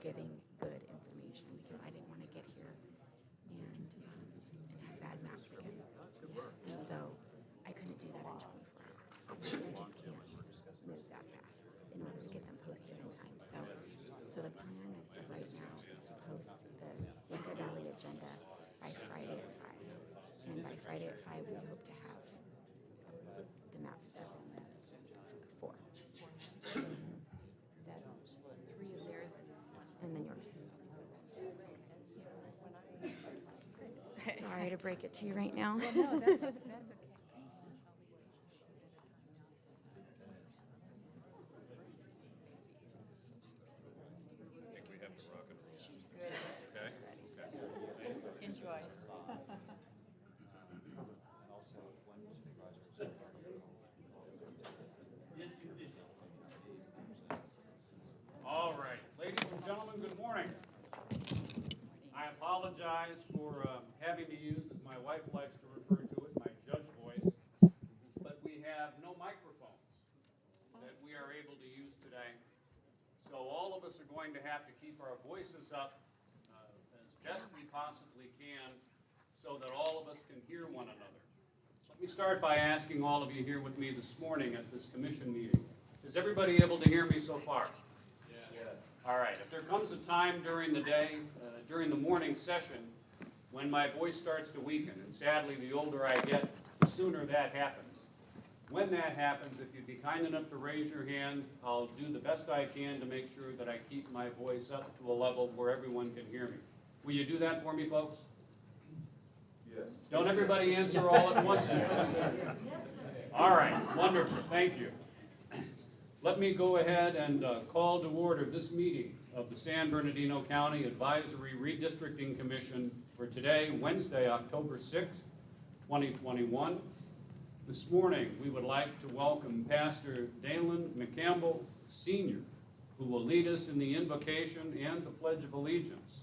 getting good information, because I didn't want to get here and have bad maps again. Yeah. And so I couldn't do that in 24 hours. I just can't move that fast in order to get them posted in time. So the plan as of right now is to post the Yucca Valley agenda by Friday at 5. And by Friday at 5, we hope to have the maps to 4. Is that 3 of theirs And then yours. Sorry to break it to you right now. Well, no, that's okay. I think we have to rock and roll. She's good. Okay? Enjoy. All right, ladies and gentlemen, good morning. I apologize for having to use, as my wife likes to refer to it, my judge voice, but we have no microphones that we are able to use today. So all of us are going to have to keep our voices up as best we possibly can so that all of us can hear one another. Let me start by asking all of you here with me this morning at this commission meeting. Is everybody able to hear me so far? All right, if there comes a time during the day, during the morning session, when my voice starts to weaken, and sadly, the older I get, the sooner that happens. When that happens, if you'd be kind enough to raise your hand, I'll do the best I can to make sure that I keep my voice up to a level where everyone can hear me. Will you do that for me, folks? Yes. Don't everybody answer all at once. All right, wonderful, thank you. Let me go ahead and call to order this meeting of the San Bernardino County Advisory Redistricting Commission for today, Wednesday, October 6th, 2021. This morning, we would like to welcome Pastor Danielle Holly, Sr., who will lead us in the invocation and the Pledge of Allegiance.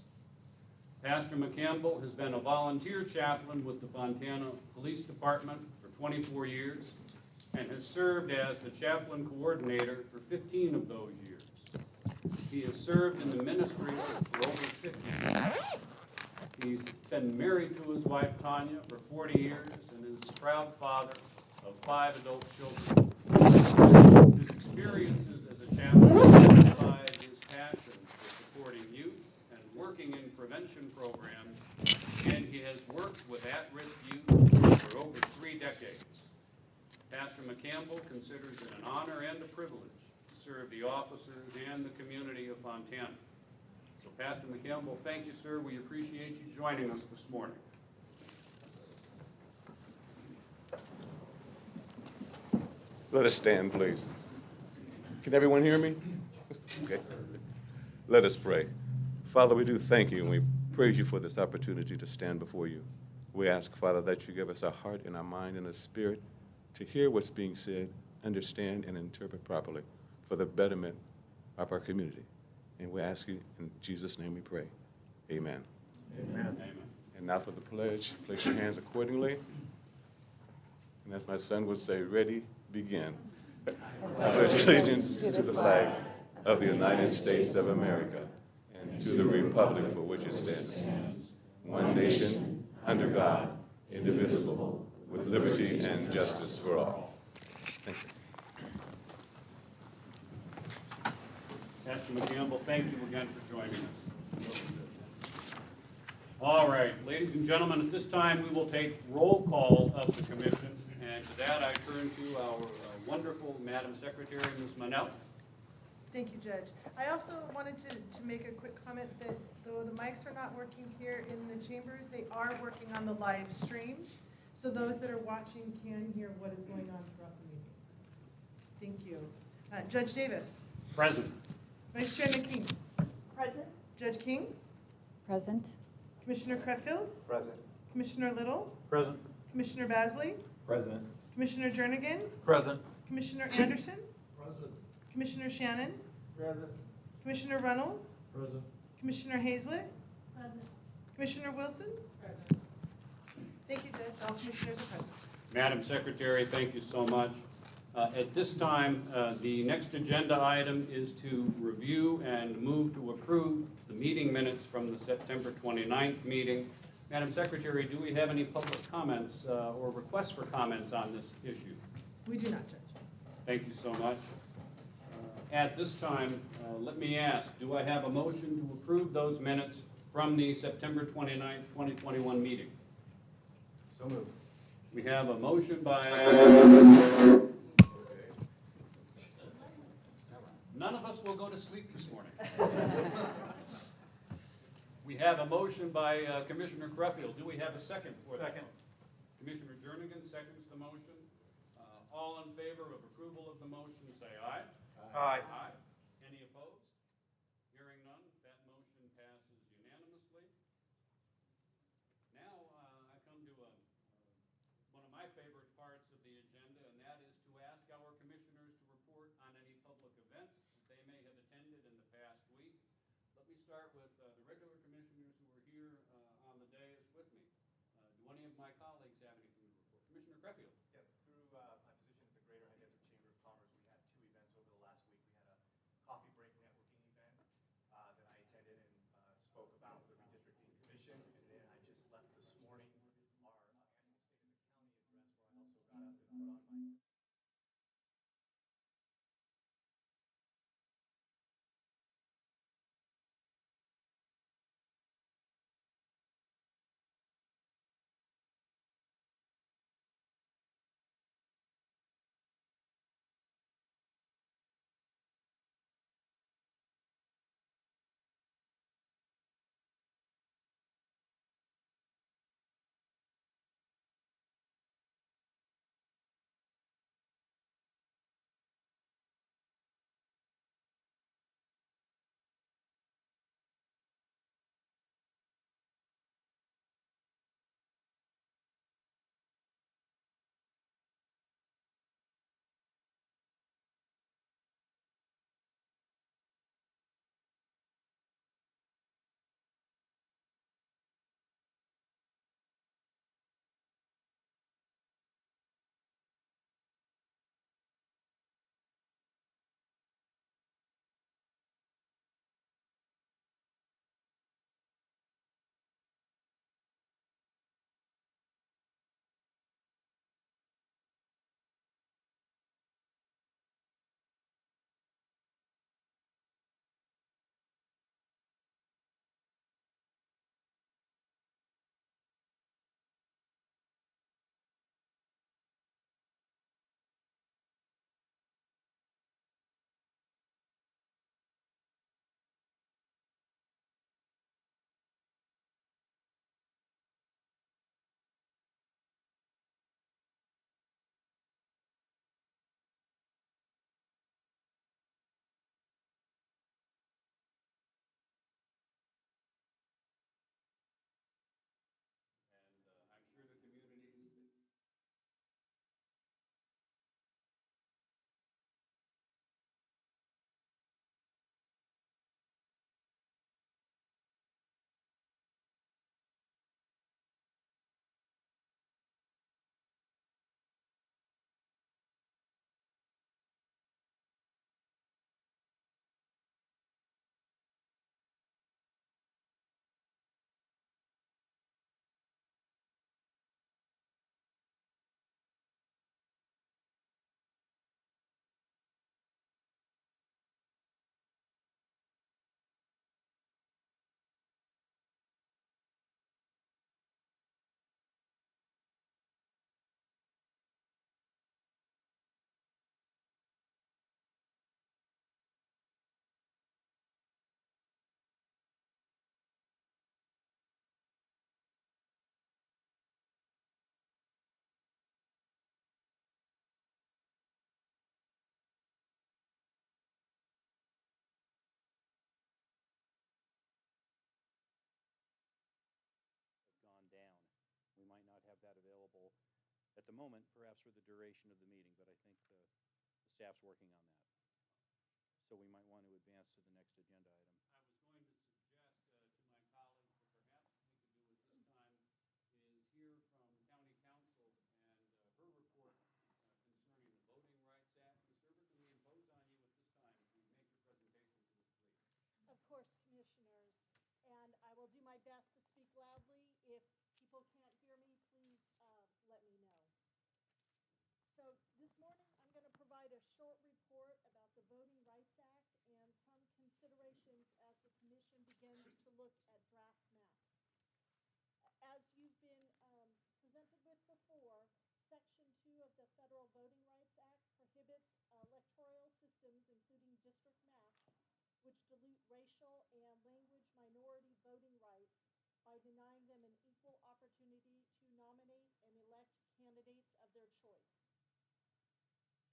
Pastor McCampbell has been a volunteer chaplain with the Fontana Police Department for 24 years and has served as the chaplain coordinator for 15 of those years. He has served in the ministry for over 50 years. He's been married to his wife Tanya for 40 years and is the proud father of 5 adult children. His experiences as a chaplain testified his passion for supporting youth and working in prevention programs, and he has worked with at-risk youth for over 3 decades. Pastor McCampbell considers it an honor and a privilege to serve the officers and the community of Fontana. So Pastor McCampbell, thank you, sir. We appreciate you joining us this morning. Let us stand, please. Can everyone hear me? Okay. Let us pray. Father, we do thank you and we praise you for this opportunity to stand before you. We ask, Father, that you give us a heart and a mind and a spirit to hear what's being said, understand, and interpret properly for the betterment of our community. And we ask you, in Jesus' name we pray. Amen. Amen. Amen. And now for the pledge, place your hands accordingly. And as my son would say, ready, begin. I pledge allegiance to the flag of the United States of America and to the republic for which it stands, one nation, under God, indivisible, with liberty and justice for all. Thank you. Pastor McCampbell, thank you again for joining us. All right, ladies and gentlemen, at this time we will take roll call of the commission, and to that I turn to our wonderful Madam Secretary, Ms. Manel. Thank you, Judge. I also wanted to make a quick comment that though the mics are not working here in the chambers, they are working on the live stream. So those that are watching can hear what is going on throughout the meeting. Thank you. Judge Davis. Present. Vice Chair McKean. Present. Judge King. Present. Commissioner Creffield. Present. Commissioner Little. Present. Commissioner Basley. Present. Commissioner Jernigan. Present. Commissioner Anderson. Present. Commissioner Shannon. Present. Commissioner Reynolds. Present. Commissioner Hazlett. Present. Commissioner Wilson. Present. Thank you, Judge. All commissioners are present. Madam Secretary, thank you so much. At this time, the next agenda item is to review and move to approve the meeting minutes from the September 29th meeting. Madam Secretary, do we have any public comments or requests for comments on this issue? We do not, Judge. Thank you so much. At this time, let me ask, do I have a motion to approve those minutes from the September 29th, 2021 meeting? So moved. We have a motion by... None of us will go to sleep this morning. We have a motion by Commissioner Creffield. Do we have a second for that? Second. Commissioner Jernigan seconds the motion. All in favor of approval of the motion, say aye. Aye. Aye. Any opposed? Hearing none, that motion passes unanimously. Now, I come to one of my favorite parts of the agenda, and that is to ask our commissioners to report on any public events that they may have attended in the past week. Let me start with the regular commissioners who are here on the dais with me. Do any of my colleagues have anything to report? Commissioner Creffield. Yep. Through my position at the Greater High Desert Chamber of Commerce, we had 2 events over the last week. We had a coffee break networking event that I attended and spoke about the Redistricting Commission, and then I just left this morning our annual State of the County address, where I also got up and put on my I'm sure the community has been gone down. We might not have that available at the moment, perhaps for the duration of the meeting, but I think the staff's working on that. So we might want to advance to the next agenda item. I was going to suggest to my colleagues that perhaps we could do at this time is hear from County Council and her report concerning the voting rights course, Commissioners, and I will do my best to speak loudly. If people can't hear me, please let me know. So this morning, I'm going to provide a short report about the Voting Rights Act and some considerations as the Commission begins to look at draft maps. As you've been presented with before, Section 2 of the Federal Voting Rights Act prohibits electoral systems, including district maps, which dilute racial and language minority voting rights by denying them an equal opportunity to nominate and elect candidates of their choice.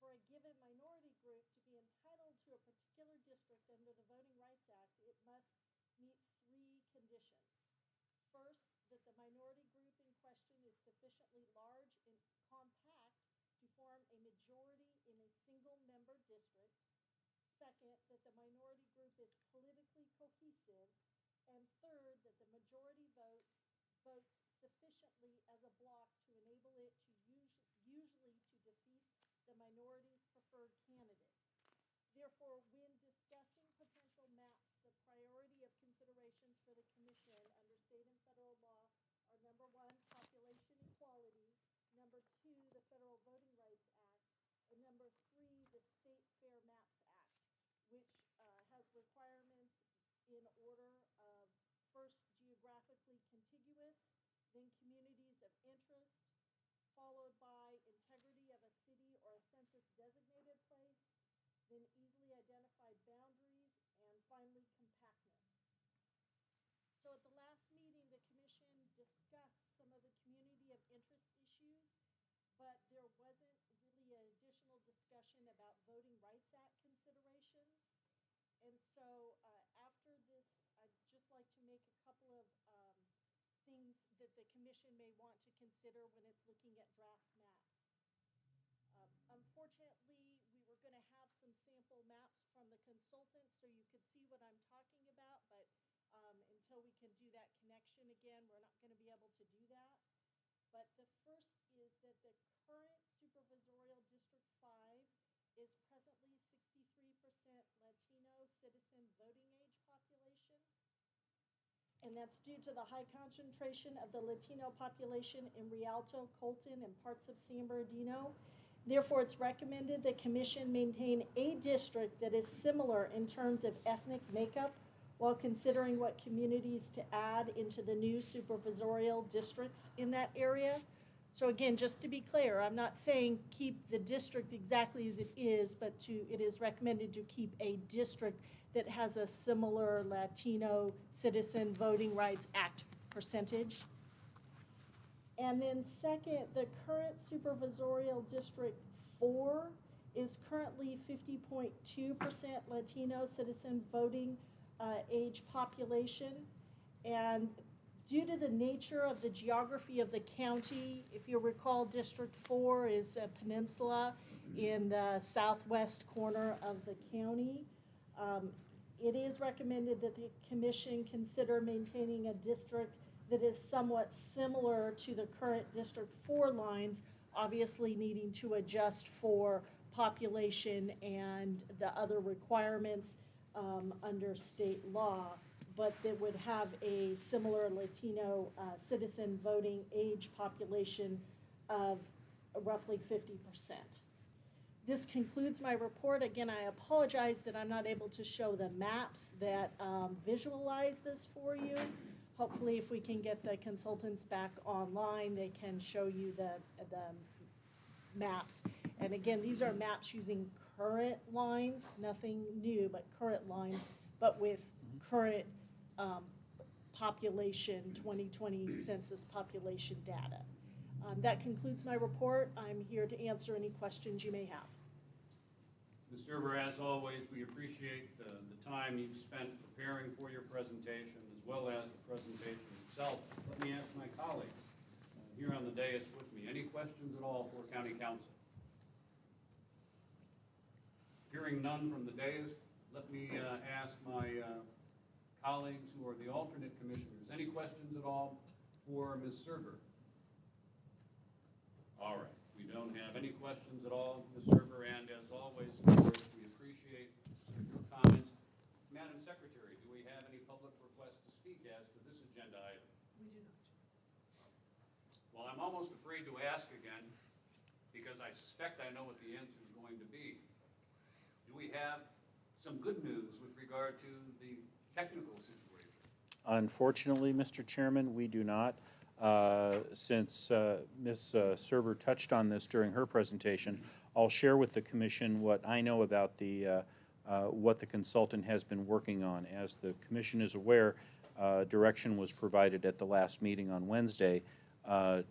For a given minority group to be entitled to a particular district under the Voting Rights Act, it must meet 3 conditions. First, that the minority group in question is sufficiently large and compact to form a majority in a single-member district. Second, that the minority group is politically cohesive. And third, that the majority votes sufficiently as a bloc to enable it to usually to defeat the minority's preferred candidate. Therefore, when discussing potential maps, the priority of considerations for the Commission under state and federal law are number 1, population equality, number 2, the Federal Voting Rights Act, and number 3, the State Fair Maps Act, which has requirements in order of first geographically contiguous, then communities of interest, followed by integrity of a city or a census designated place, then easily identified boundaries, and finally compactness. So at the last meeting, the Commission discussed some of the community of interest issues, but there wasn't really an additional discussion about Voting Rights Act considerations. And so after this, I'd just like to make a couple of things that the Commission may want to consider when it's looking at draft maps. Unfortunately, we were going to have some sample maps from the consultant so you could see what I'm talking about, but until we can do that connection again, we're not going to be able to do that. But the first is that the current supervisorial District 5 is presently 63% Latino citizen voting age population. And that's due to the high concentration of the Latino population in Rialto, Colton, and parts of San Bernardino. Therefore, it's recommended the Commission maintain a district that is similar in terms of ethnic makeup while considering what communities to add into the new supervisorial districts in that area. So again, just to be clear, I'm not saying keep the district exactly as it is, but it is recommended to keep a district that has a similar Latino Citizen Voting Rights Act percentage. And then second, the current supervisorial District 4 is currently 50.2% Latino citizen voting age population. And due to the nature of the geography of the county, if you recall, District 4 is a peninsula in the southwest corner of the county. It is recommended that the Commission consider maintaining a district that is somewhat similar to the current District 4 lines, obviously needing to adjust for population and the other requirements under state law, but that would have a similar Latino citizen voting age population of roughly 50%. This concludes my report. Again, I apologize that I'm not able to show the maps that visualize this for you. Hopefully, if we can get the consultants back online, they can show you the maps. And again, these are maps using current lines, nothing new, but current lines, but with current population, 2020 census population data. That concludes my report. I'm here to answer any questions you may have. Ms. Serber, as always, we appreciate the time you've spent preparing for your presentation, as well as the presentation itself. Let me ask my colleagues here on the dais with me, any questions at all for County Council? Hearing none from the dais, let me ask my colleagues who are the alternate commissioners, any questions at all for Ms. Serber? All right. We don't have any questions at all, Ms. Serber, and as always, of course, we appreciate your comments. Madam Secretary. Secretary, do we have any public requests to speak as to this agenda item? We do not. Well, I'm almost afraid to ask again, because I suspect I know what the answer is going to be. Do we have some good news with regard to the technical situation? Unfortunately, Mr. Chairman, we do not. Since Ms. Serber touched on this during her presentation, I'll share with the commission what I know about what the consultant has been working on. As the commission is aware, direction was provided at the last meeting on Wednesday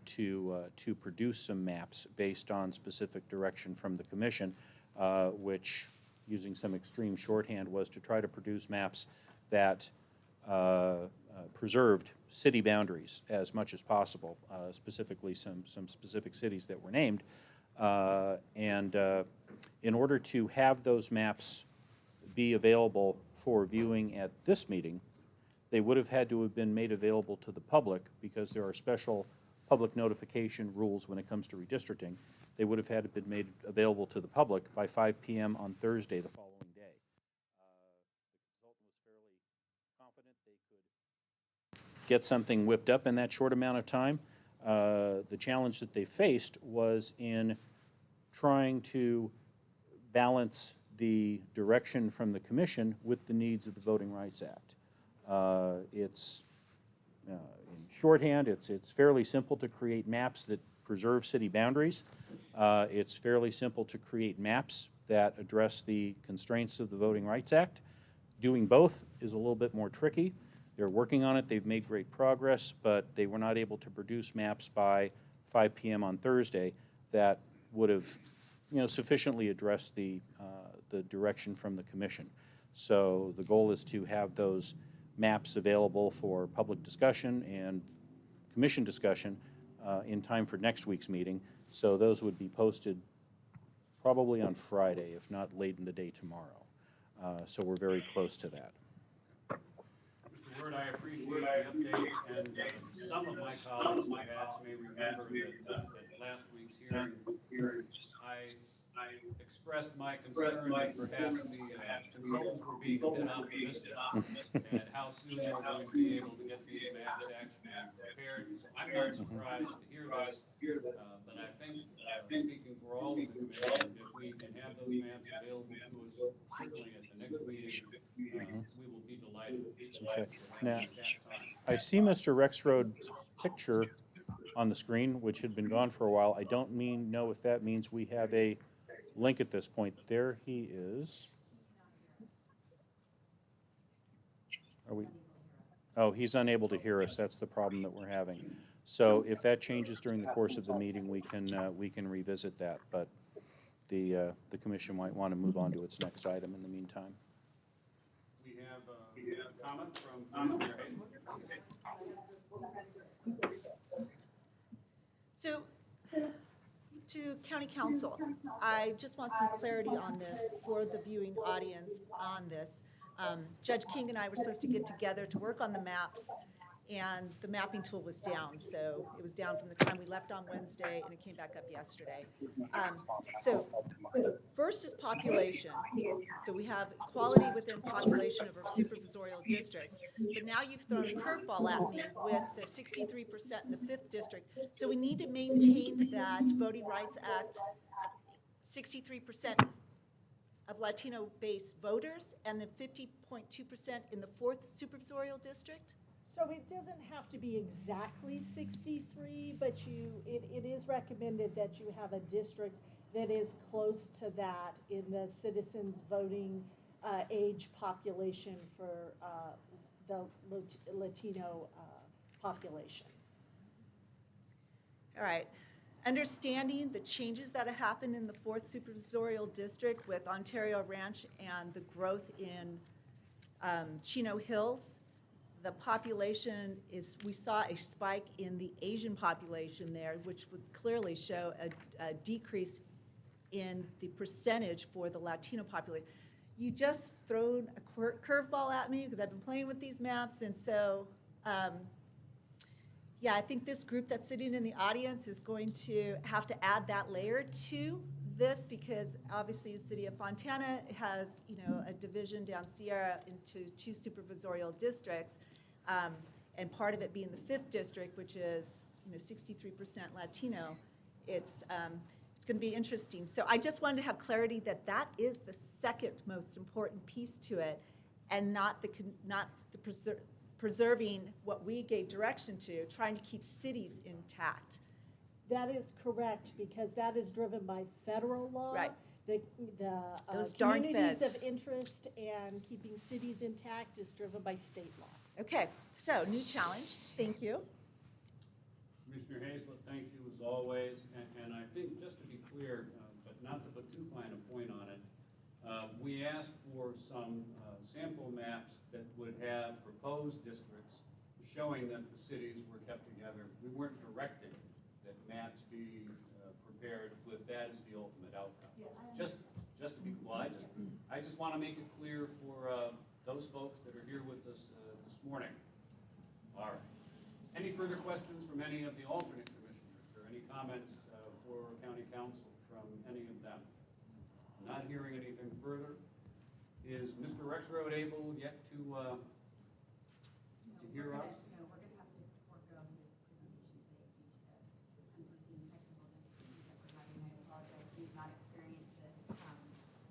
to produce some maps based on specific direction from the commission, which, using some extreme shorthand, was to try to produce maps that preserved city boundaries as much as possible, specifically some specific cities that were named. In order to have those maps be available for viewing at this meeting, they would have had to have been made available to the public because there are special public notification rules when it comes to redistricting. They would have had to been made available to the public by 5 p.m. on Thursday the following day. The consultant was fairly confident they could get something whipped up in that short amount of time. The challenge that they faced was in trying to balance the direction from the commission with the needs of the Voting Rights Act. In shorthand, it's fairly simple to create maps that preserve city boundaries. It's fairly simple to create maps that address the constraints of the Voting Rights Act. Doing both is a little bit more tricky. They're working on it. They've made great progress, but they were not able to produce maps by 5 p.m. on Thursday that would have, sufficiently addressed the direction from the commission. So the goal is to have those maps available for public discussion and commission discussion in time for next week's meeting. So those would be posted probably on Friday, if not late in the day tomorrow. So we're very close to that. Mr. Word, I appreciate the update, and some of my colleagues perhaps may remember that at last week's hearing, I expressed my concern that perhaps the consultants were being a bit optimistic and how soon they were going to be able to get these maps actually prepared. So I'm not surprised to hear this, but I think, speaking for all of the commission, if we can have those maps available to us, certainly at the next meeting, we will be delighted. Okay. Now, I see Mr. Rexroad's picture on the screen, which had been gone for a while. I don't know if that means we have a link at this point. There he is. Are we? Oh, he's unable to hear us. That's the problem that we're having. So if that changes during the course of the meeting, we can revisit that. But the commission might want to move on to its next item in the meantime. We have a comment from Commissioner Hazlett. So, to County Council, I just want some clarity on this for the viewing audience on this. Judge King and I were supposed to get together to work on the maps, and the mapping tool was down. So it was down from the time we left on Wednesday, and it came back up yesterday. So first is population. So we have equality within population of our supervisorial districts. But now you've thrown a curveball at me with the 63% in the 5th district. So we need to maintain that Voting Rights Act 63% of Latino-based voters and then 50.2% in the 4th supervisorial district? So it doesn't have to be exactly 63, but it is recommended that you have a district that is close to that in the citizens voting age population for the Latino population. All right. Understanding the changes that have happened in the 4th supervisorial district with Ontario Ranch and the growth in Chino Hills, the population we saw a spike in the Asian population there, which would clearly show a decrease in the percentage for the Latino population. You just thrown a curveball at me because I've been playing with these maps, and so yeah, I think this group that's sitting in the audience is going to have to add that layer to this because obviously the city of Fontana has, you know, a division down Sierra into 2 supervisorial districts, and part of it being the 5th district, which is, you know, 63% Latino. It's going to be interesting. So I just wanted to have clarity that that is the second most important piece to it, and not the preserving what we gave direction to, trying to keep cities intact. That is correct, because that is driven by federal law. Right. The Those darn communities feds. of interest and keeping cities intact is driven by state law. Okay, so new challenge. Thank you. Commissioner Hazlett, thank you as always. And I think, just to be clear, but not to put too fine a point on it, we asked for some sample maps that would have proposed districts showing that the cities were kept together. We weren't directing that maps be prepared with that as the ultimate outcome. Just to be, well, I just want to make it clear for those folks that are here with us this morning. All right. Any further questions from any of the alternate commissioners, or any comments for county council from any of them? Not hearing anything further. Is Mr. Rexroad able yet to hear us? No, we're gonna have to forego his presentation today due to unforeseen technical difficulties that we're having. I apologize, we've not experienced this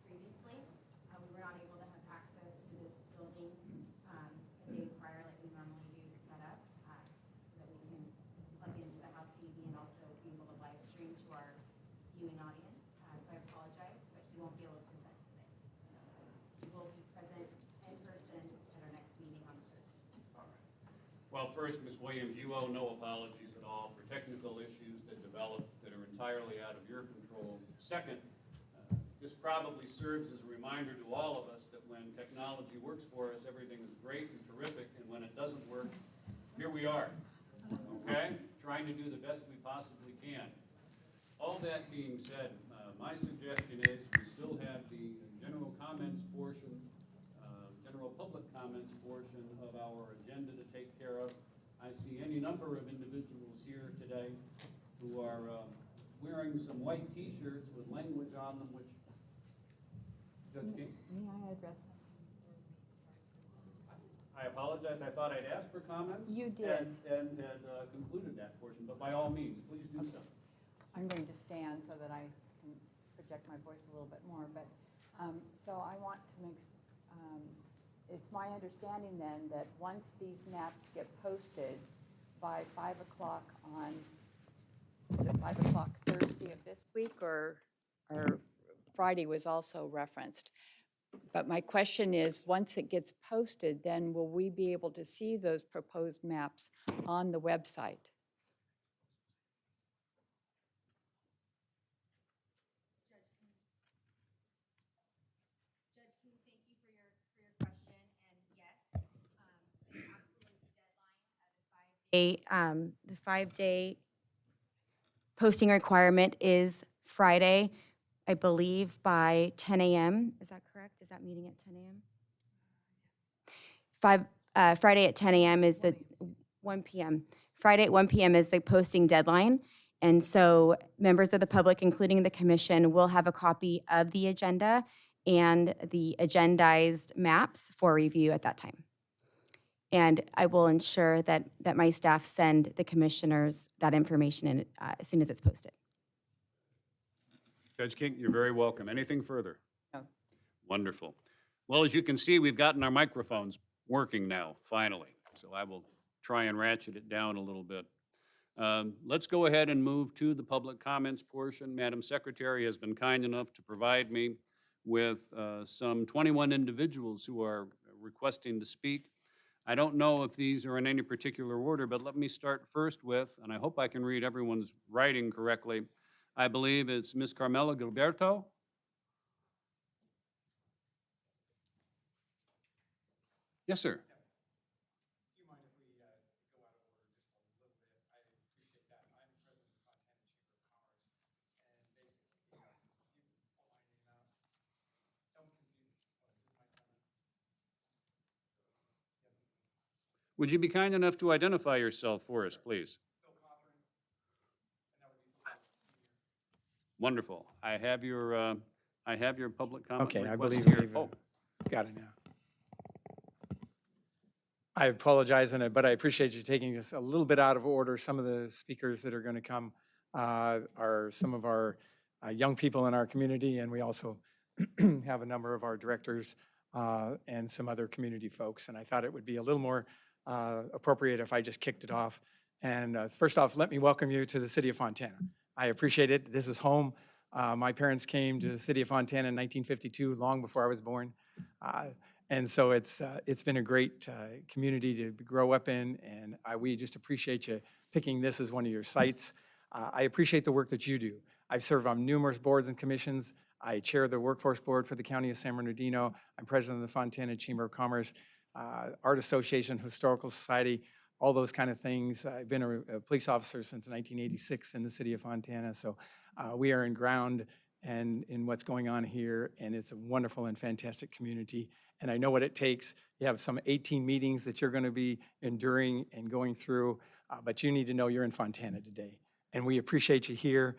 previously. We were not able to have access to this building a day prior like we normally do to set up, so that we can plug into the house TV and also be able to live stream to our viewing audience. So I apologize, but he won't be able to present today. He will be present in person at our next meeting on the 13th. All right. Well, first, Ms. Williams, you owe no apologies at all for technical issues that developed that are entirely out of your control. Second, this probably serves as a reminder to all of us that when technology works for us, everything is great and terrific, and when it doesn't work, here we are, okay? Trying to do the best we possibly can. All that being said, my suggestion is we still have the general comments portion, general public comments portion of our agenda to take care of. I see any number of individuals here today who are wearing some white T-shirts with language on them, which Judge King? May I address? I apologize. I thought I'd asked for comments. You did. And had concluded that portion, but by all means, please do so. I'm going to stand so that I can project my voice a little bit more, but, so I want to make, it's my understanding then that once these maps get posted by 5 o'clock on, is it 5 o'clock Thursday of this week, or Friday was also referenced. But my question is, once it gets posted, then will we be able to see those proposed maps on the website? Judge King, thank you for your question, and yes, the absolute deadline of the 5-day posting requirement is Friday, I believe, by 10 a.m. Is that correct? Is that meeting at 10 a.m.? Friday at 10 a.m. is the 1 p.m. Friday at 1 p.m. is the posting deadline. And so members of the public, including the commission, will have a copy of the agenda and the agendized maps for review at that time. And I will ensure that my staff send the commissioners that information in, as soon as it's posted. Judge King, you're very welcome. Anything further? No. Wonderful. Well, as you can see, we've gotten our microphones working now, finally. So I will try and ratchet it down a little bit. Let's go ahead and move to the public comments portion. Madam Secretary has been kind enough to provide me with some 21 individuals who are requesting to speak. I don't know if these are in any particular order, but let me start first with, and I hope I can read everyone's writing correctly, I believe it's Ms. Carmela Gilberto. Yes, sir. Do you mind if we go out of order just a little bit? I appreciate that. I'm president of the Fontana Chamber of Commerce, and basically, if you don't mind me out, don't confuse. Oh, is this my comment? Would you be kind enough to identify yourself for us, please? Phil Cochran, and that would be Phil Senior. Wonderful. I have your public comment Okay, I request believe here. we've Oh, got it now. I apologize, but I appreciate you taking us a little bit out of order. Some of the speakers that are going to come are some of our young people in our community, and we also have a number of our directors and some other community folks. And I thought it would be a little more appropriate if I just kicked it off. And first off, let me welcome you to the city of Fontana. I appreciate it. This is home. My parents came to the city of Fontana in 1952, long before I was born. And so it's been a great community to grow up in, and we just appreciate you picking this as one of your sites. I appreciate the work that you do. I've served on numerous boards and commissions. I chair the workforce board for the county of San Bernardino. I'm president of the Fontana Chamber of Commerce, Art Association, Historical Society, all those kind of things. I've been a police officer since 1986 in the city of Fontana, so we are in ground and in what's going on here, and it's a wonderful and fantastic community. And I know what it takes. You have some 18 meetings that you're going to be enduring and going through, but you need to know you're in Fontana today. And we appreciate you here.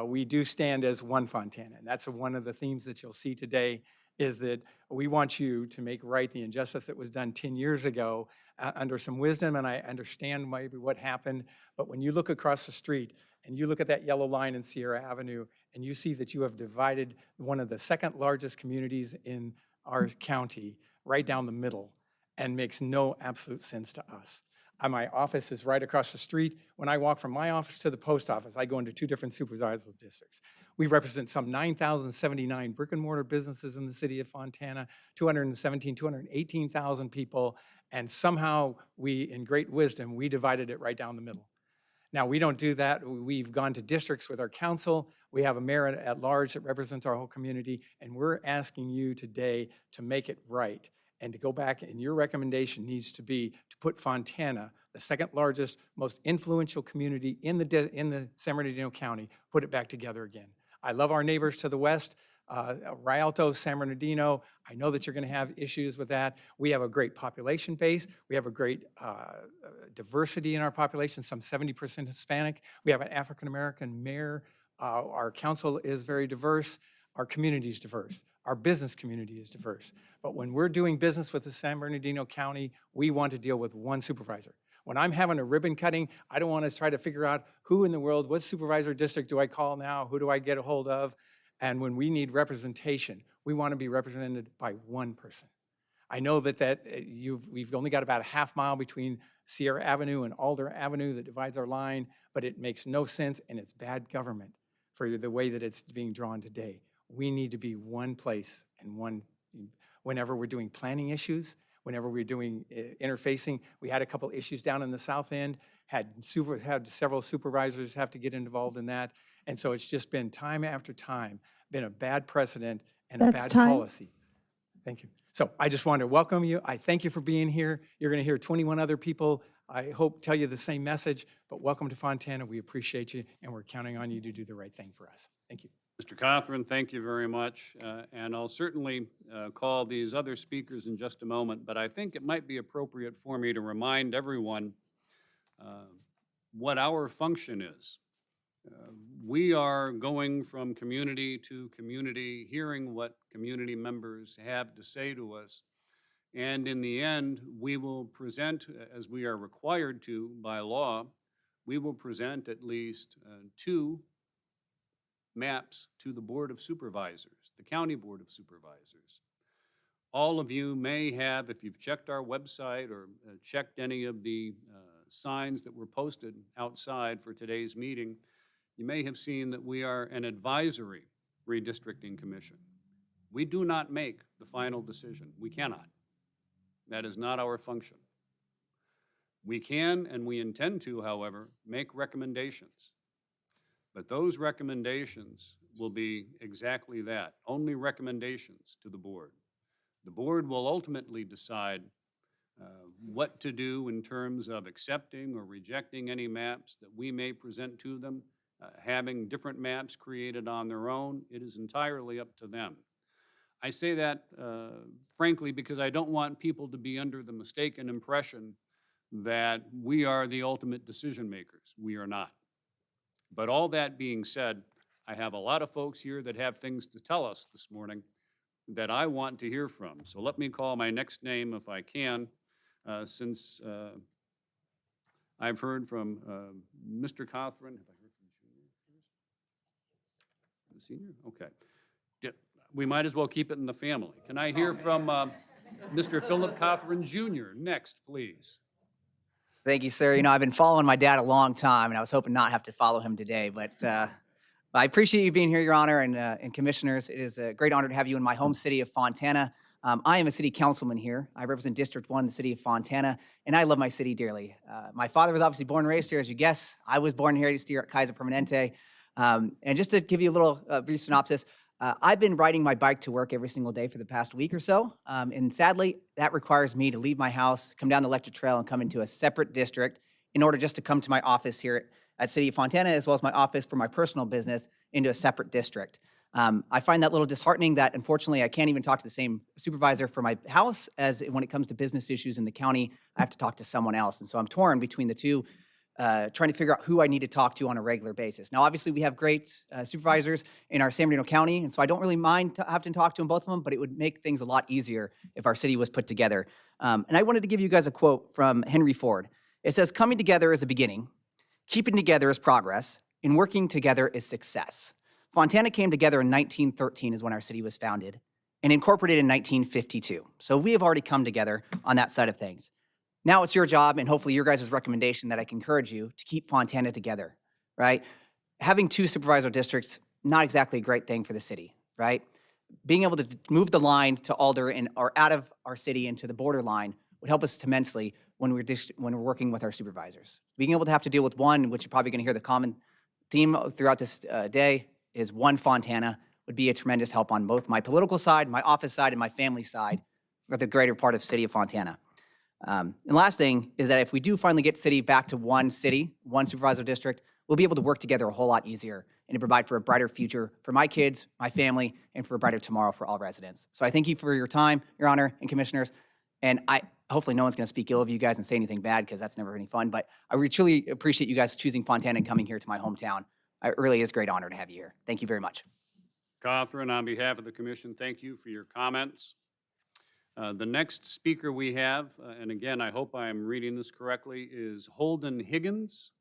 We do stand as one Fontana, and that's one of the themes that you'll see today, is that we want you to make right the injustice that was done 10 years ago under some wisdom, and I understand maybe what happened, but when you look across the street and you look at that yellow line in Sierra Avenue, and you see that you have divided one of the second largest communities in our county right down the middle, and makes no absolute sense to us. My office is right across the street. When I walk from my office to the post office, I go into 2 different supervisor districts. We represent some 9,079 brick and mortar businesses in the city of Fontana, 218,000 people, and somehow we, in great wisdom, we divided it right down the middle. Now, we don't do that. We've gone to districts with our council. We have a mayor at large that represents our whole community, and we're asking you today to make it right and to go back, and your recommendation needs to be to put Fontana, the second largest, most influential community in the San Bernardino County, put it back together again. I love our neighbors to the west, Rialto, San Bernardino. I know that you're going to have issues with that. We have a great population base. We have a great diversity in our population, some 70% Hispanic. We have an African-American mayor. Our council is very diverse. Our community is diverse. Our business community is diverse. But when we're doing business with the San Bernardino County, we want to deal with one supervisor. When I'm having a ribbon cutting, I don't want to try to figure out who in the world, what supervisor district do I call now? Who do I get a hold of? And when we need representation, we want to be represented by one person. I know that we've only got about a half mile between Sierra Avenue and Alder Avenue that divides our line, but it makes no sense, and it's bad government for the way that it's being drawn today. We need to be one place and one, whenever we're doing planning issues, whenever we're doing interfacing. We had a couple issues down in the south end, had several supervisors have to get involved in that. And so it's just been time after time, been a bad precedent and a bad policy. Thank you. So I just wanted to welcome you. I thank you for being here. You're going to hear 21 other people, I hope, tell you the same message, but welcome to Fontana. We appreciate you, and we're counting on you to do the right thing for us. Thank you. Mr. Cothran, thank you very much. And I'll certainly call these other speakers in just a moment, but I think it might be appropriate for me to remind everyone what our function is. We are going from community to community, hearing what community members have to say to us. And in the end, we will present, as we are required to by law, we will present at least 2 maps to the Board of Supervisors, the County Board of Supervisors. All of you may have, if you've checked our website or checked any of the signs that were posted outside for today's meeting, you may have seen that we are an advisory redistricting commission. We do not make the final decision. We cannot. That is not our function. We can and we intend to, however, make recommendations. But those recommendations will be exactly that, only recommendations to the board. The board will ultimately decide what to do in terms of accepting or rejecting any maps that we may present to them, having different maps created on their own. It is entirely up to them. I say that frankly because I don't want people to be under the mistaken impression that we are the ultimate decision makers. We are not. But all that being said, I have a lot of folks here that have things to tell us this morning that I want to hear from. So let me call my next name if I can, since I've heard from Mr. Cothran. Have I heard from the senior? Okay. We might as well keep it in the family. Can I hear from Mr. Philip Cothran Jr. next, please? Thank you, sir. You know, I've been following my dad a long time, and I was hoping not have to follow him today, but I appreciate you being here, Your Honor, and commissioners. It is a great honor to have you in my home city of Fontana. I am a city councilman here. I represent District 1, the city of Fontana, and I love my city dearly. My father was obviously born and raised here, as you guess. I was born here at Kaiser Permanente. And just to give you a little brief synopsis, I've been riding my bike to work every single day for the past week or so. And sadly, that requires me to leave my house, come down the electric trail, and come into a separate district in order just to come to my office here at City of Fontana, as well as my office for my personal business into a separate district. I find that a little disheartening that unfortunately I can't even talk to the same supervisor for my house as when it comes to business issues in the county, I have to talk to someone else. And so I'm torn between the two, trying to figure out who I need to talk to on a regular basis. Now, obviously, we have great supervisors in our San Bernardino County, and so I don't really mind having to talk to them, both of them, but it would make things a lot easier if our city was put together. And I wanted to give you guys a quote from Henry Ford. It says, "Coming together is a beginning, keeping together is progress, and working together is success." Fontana came together in 1913 is when our city was founded, and incorporated in 1952. So we have already come together on that side of things. Now it's your job, and hopefully your guys' recommendation, that I can encourage you to keep Fontana together, right? Having two supervisor districts, not exactly a great thing for the city, right? Being able to move the line to Alder or out of our city into the borderline would help us immensely when we're working with our supervisors. Being able to have to deal with one, which you're probably going to hear the common theme throughout this day, is one Fontana, would be a tremendous help on both my political side, my office side, and my family side for the greater part of the city of Fontana. And last thing is that if we do finally get city back to one city, one supervisor district, we'll be able to work together a whole lot easier and to provide for a brighter future for my kids, my family, and for a brighter tomorrow for all residents. So I thank you for your time, Your Honor, and commissioners. And hopefully no one's going to speak ill of you guys and say anything bad, because that's never any fun. But I really truly appreciate you guys choosing Fontana and coming here to my hometown. It really is a great honor to have you here. Thank you very much. Cothran, on behalf of the commission, thank you for your comments. The next speaker we have, and again, I hope I'm reading this correctly, is Holden Higgins.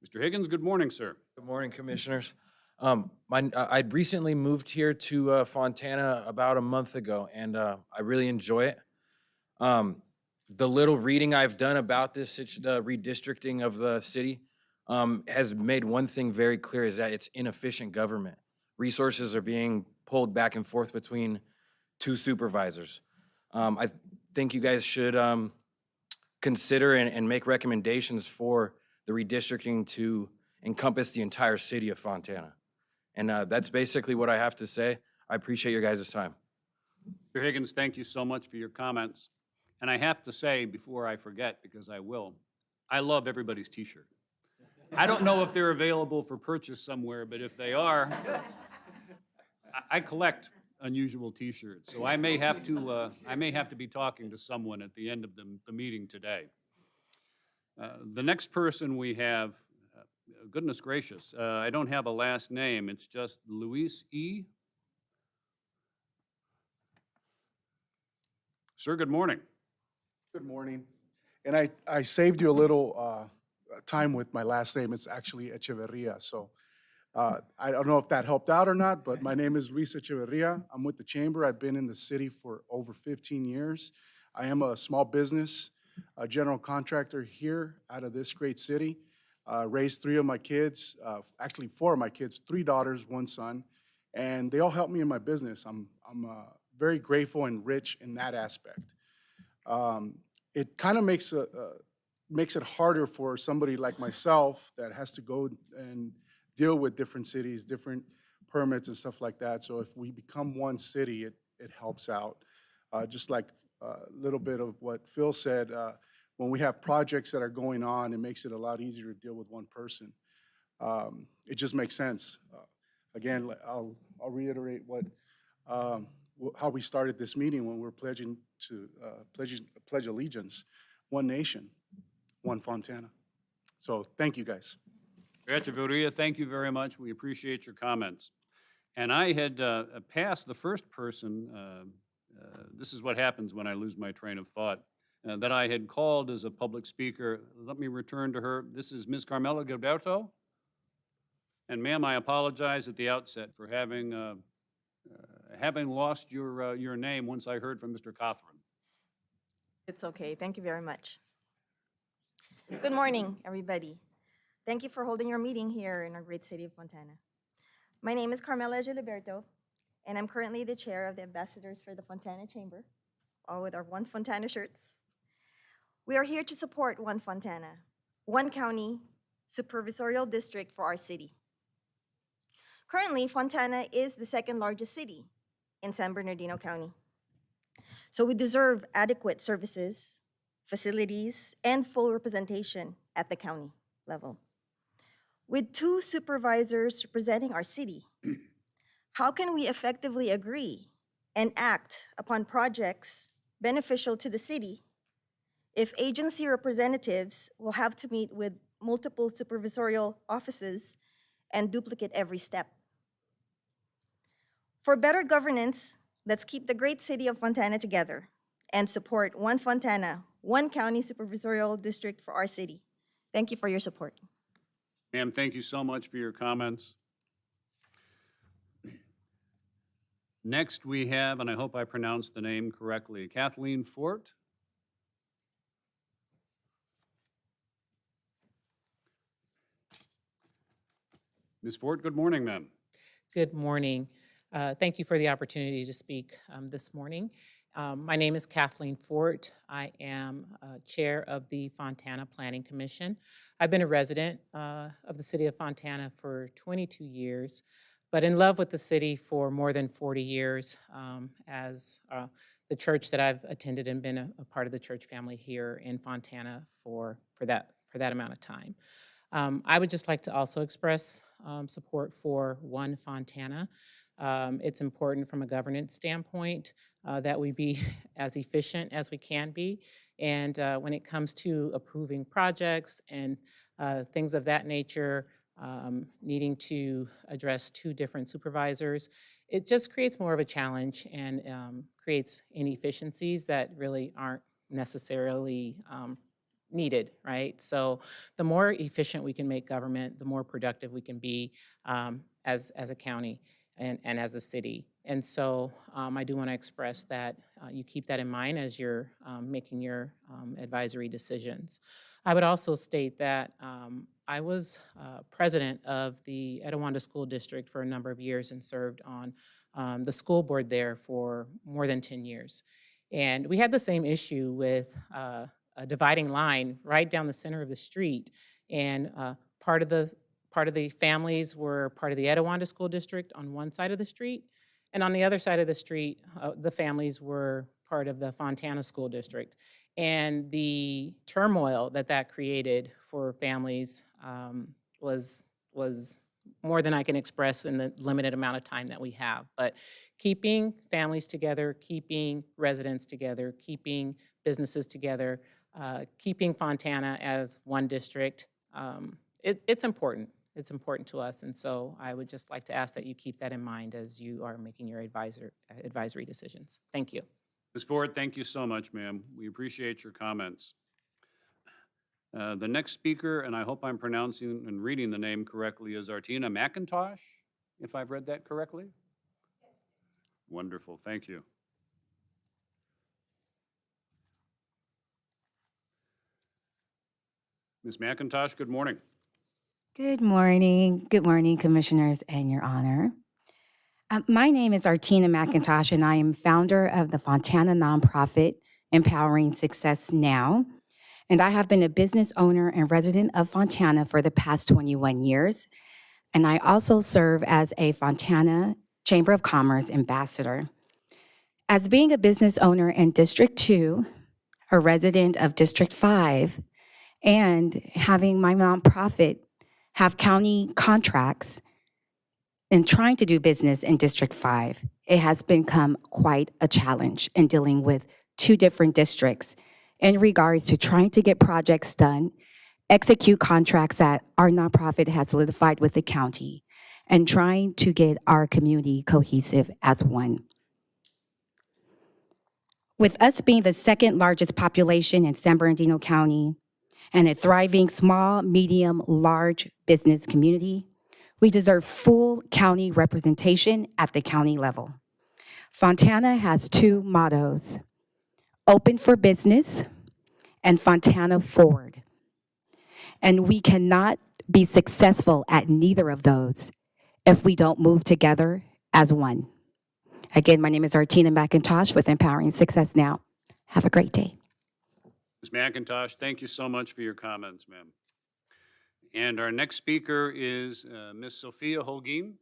Mr. Higgins, good morning, sir. Good morning, commissioners. I recently moved here to Fontana about a month ago, and I really enjoy it. The little reading I've done about this, the redistricting of the city, has made one thing very clear, is that it's inefficient government. Resources are being pulled back and forth between two supervisors. I think you guys should consider and make recommendations for the redistricting to encompass the entire city of Fontana. And that's basically what I have to say. I appreciate your guys' time. Mr. Higgins, thank you so much for your comments. And I have to say, before I forget, because I will, I love everybody's t-shirt. I don't know if they're available for purchase somewhere, but if they are, I collect unusual t-shirts, so I may have to be talking to someone at the end of the meeting today. The next person we have, goodness gracious, I don't have a last name. It's just Luis E. Sir, good morning. Good morning. And I saved you a little time with my last name. It's actually Echeverria. So I don't know if that helped out or not, but my name is Luis Echeverria. I'm with the Chamber. I've been in the city for over 15 years. I am a small business, a general contractor here out of this great city. Raised three of my kids, actually four of my kids, 3 daughters, 1 son, and they all help me in my business. I'm very grateful and rich in that aspect. It kind of makes it harder for somebody like myself that has to go and deal with different cities, different permits and stuff like that. So if we become one city, it helps out. Just like a little bit of what Phil said, when we have projects that are going on, it makes it a lot easier to deal with one person. It just makes sense. Again, I'll reiterate how we started this meeting when we're pledging to pledge allegiance, one nation, One Fontana. So thank you, guys. Echeverria, thank you very much. We appreciate your comments. And I had passed the first person, this is what happens when I lose my train of thought, that I had called as a public speaker. Let me return to her. This is Ms. Carmela Gilberto. And ma'am, I apologize at the outset for having lost your name once I heard from Mr. Cothran. It's okay. Thank you very much. Good morning, everybody. Thank you for holding your meeting here in our great city of Fontana. My name is Carmela Giliberto, and I'm currently the chair of the ambassadors for the Fontana Chamber, all with our One Fontana shirts. We are here to support One Fontana, one county supervisorial district for our city. Currently, Fontana is the second largest city in San Bernardino County. So we deserve adequate services, facilities, and full representation at the county level. With 2 supervisors representing our city, how can we effectively agree and act upon projects beneficial to the city if agency representatives will have to meet with multiple supervisorial offices and duplicate every step? For better governance, let's keep the great city of Fontana together and support One Fontana, one county supervisorial district for our city. Thank you for your support. Ma'am, thank you so much for your comments. Next we have, and I hope I pronounced the name correctly, Kathleen Forte. Ms. Forte, good morning, ma'am. Good morning. Thank you for the opportunity to speak this morning. My name is Kathleen Forte. I am chair of the Fontana Planning Commission. I've been a resident of the city of Fontana for 22 years, but in love with the city for more than 40 years as the church that I've attended and been a part of the church family here in Fontana for that amount of time. I would just like to also express support for One Fontana. It's important from a governance standpoint that we be as efficient as we can be. And when it comes to approving projects and things of that nature, needing to address 2 different supervisors, it just creates more of a challenge and creates inefficiencies that really aren't necessarily needed, right? So the more efficient we can make government, the more productive we can be as a county and as a city. And so I do want to express that you keep that in mind as you're making your advisory decisions. I would also state that I was president of the Etiwanda School District for a number of years and served on the school board there for more than 10 years. And we had the same issue with a dividing line right down the center of the street. And part of the families were part of the Etiwanda School District on one side of the street, and on the other side of the street, the families were part of the Fontana School District. And the turmoil that created for families was more than I can express in the limited amount of time that we have. But keeping families together, keeping residents together, keeping businesses together, keeping Fontana as one district, it's important. It's important to us, and so I would just like to ask that you keep that in mind as you are making your advisory decisions. Thank you. Ms. Forte, thank you so much, ma'am. We appreciate your comments. The next speaker, and I hope I'm pronouncing and reading the name correctly, is Artina Macintosh, if I've read that correctly? Wonderful, thank you. Ms. McIntosh, good morning. Good morning. Good morning, Commissioners and Your Honor. My name is Artina Macintosh, and I am founder of the Fontana nonprofit Empowering Success Now. And I have been a business owner and resident of Fontana for the past 21 years. And I also serve as a Fontana Chamber of Commerce ambassador. As being a business owner in District 2, a resident of District 5, and having my nonprofit have county contracts and trying to do business in District 5, it has become quite a challenge in dealing with 2 different districts in regards to trying to get projects done, execute contracts that our nonprofit has solidified with the county, and trying to get our community cohesive as one. With us being the second largest population in San Bernardino County and a thriving small, medium, large business community, we deserve full county representation at the county level. Fontana has two mottos: open for business and Fontana forward. And we cannot be successful at neither of those if we don't move together as one. Again, my name is Artina Macintosh with Empowering Success Now. Have a great day. Ms. McIntosh, thank you so much for your comments, ma'am. And our next speaker is Ms. Sophia Holguin.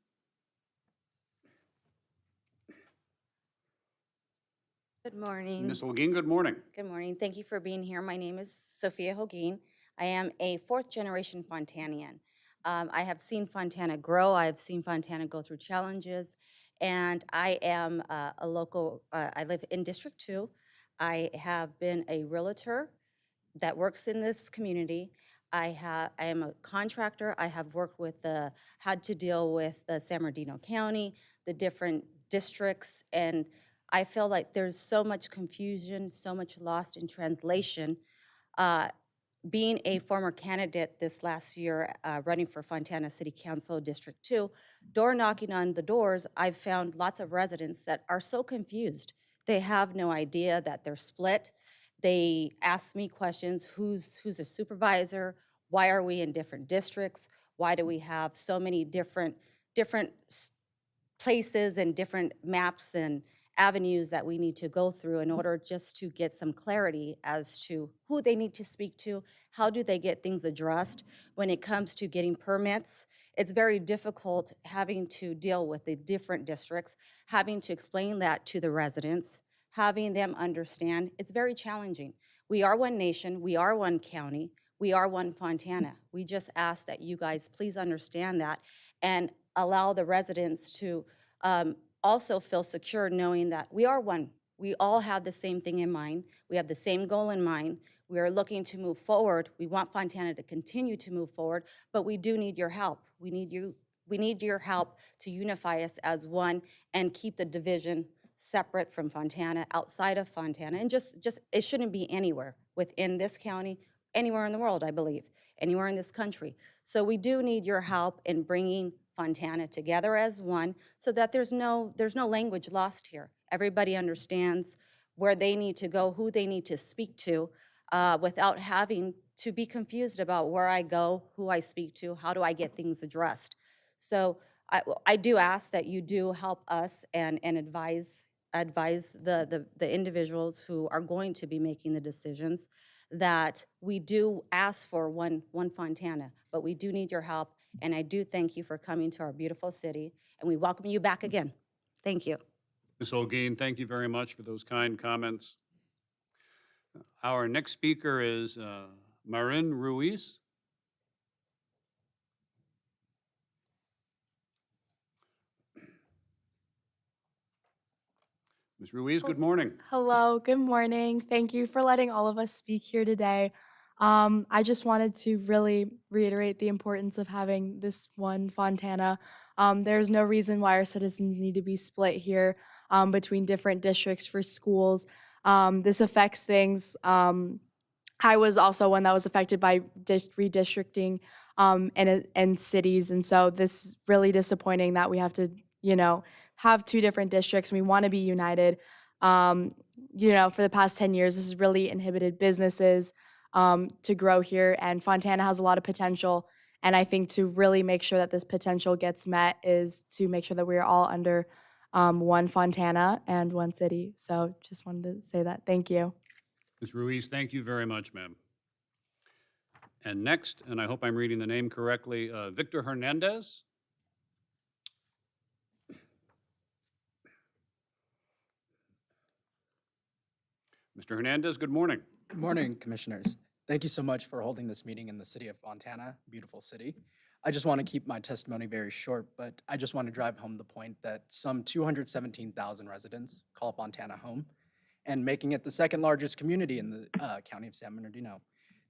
Good morning. Ms. Holguin, good morning. Good morning. Thank you for being here. My name is Sophia Holguin. I am a fourth-generation Fontanian. I have seen Fontana grow. I have seen Fontana go through challenges, and I am a local, I live in District 2. I have been a realtor that works in this community. I am a contractor. I have worked with had to deal with the San Bernardino County, the different districts, and I feel like there's so much confusion, so much lost in translation. Being a former candidate this last year, running for Fontana City Council District 2, door knocking on the doors, I've found lots of residents that are so confused. They have no idea that they're split. They ask me questions: who's a supervisor? Why are we in different districts? Why do we have so many different places and different maps and avenues that we need to go through in order just to get some clarity as to who they need to speak to, how do they get things addressed when it comes to getting permits. It's very difficult having to deal with the different districts, having to explain that to the residents, having them understand. It's very challenging. We are one nation, we are one county, we are one Fontana. We just ask that you guys please understand that and allow the residents to also feel secure knowing that we are one. We all have the same thing in mind. We have the same goal in mind. We are looking to move forward. We want Fontana to continue to move forward, but we do need your help. We need your help to unify us as one and keep the division separate from Fontana, outside of Fontana, and just it shouldn't be anywhere within this county, anywhere in the world, I believe, anywhere in this country. So we do need your help in bringing Fontana together as one so that there's no language lost here. Everybody understands where they need to go, who they need to speak to, without having to be confused about where I go, who I speak to, how do I get things addressed. So I do ask that you do help us and advise the individuals who are going to be making the decisions, that we do ask for one Fontana, but we do need your help. And I do thank you for coming to our beautiful city, and we welcome you back again. Thank you. Ms. Holguin, thank you very much for those kind comments. Our next speaker is Marin Ruiz. Ms. Ruiz, good morning. Hello, good morning. Thank you for letting all of us speak here today. I just wanted to really reiterate the importance of having this one Fontana. There's no reason why our citizens need to be split here between different districts for schools. This affects things. I was also one that was affected by redistricting in cities, and so this is really disappointing that we have to, have two different districts. We want to be united. For the past 10 years, this has really inhibited businesses to grow here, and Fontana has a lot of potential, and I think to really make sure that this potential gets met is to make sure that we are all under one Fontana and one city. So just wanted to say that. Thank you. Ms. Ruiz, thank you very much, ma'am. And next, and I hope I'm reading the name correctly, Victor Hernandez. Mr. Hernandez, good morning. Good morning, Commissioners. Thank you so much for holding this meeting in the city of Fontana, beautiful city. I just want to keep my testimony very short, but I just want to drive home the point that some 217,000 residents call Fontana home. and making it the second largest community in the county of San Bernardino.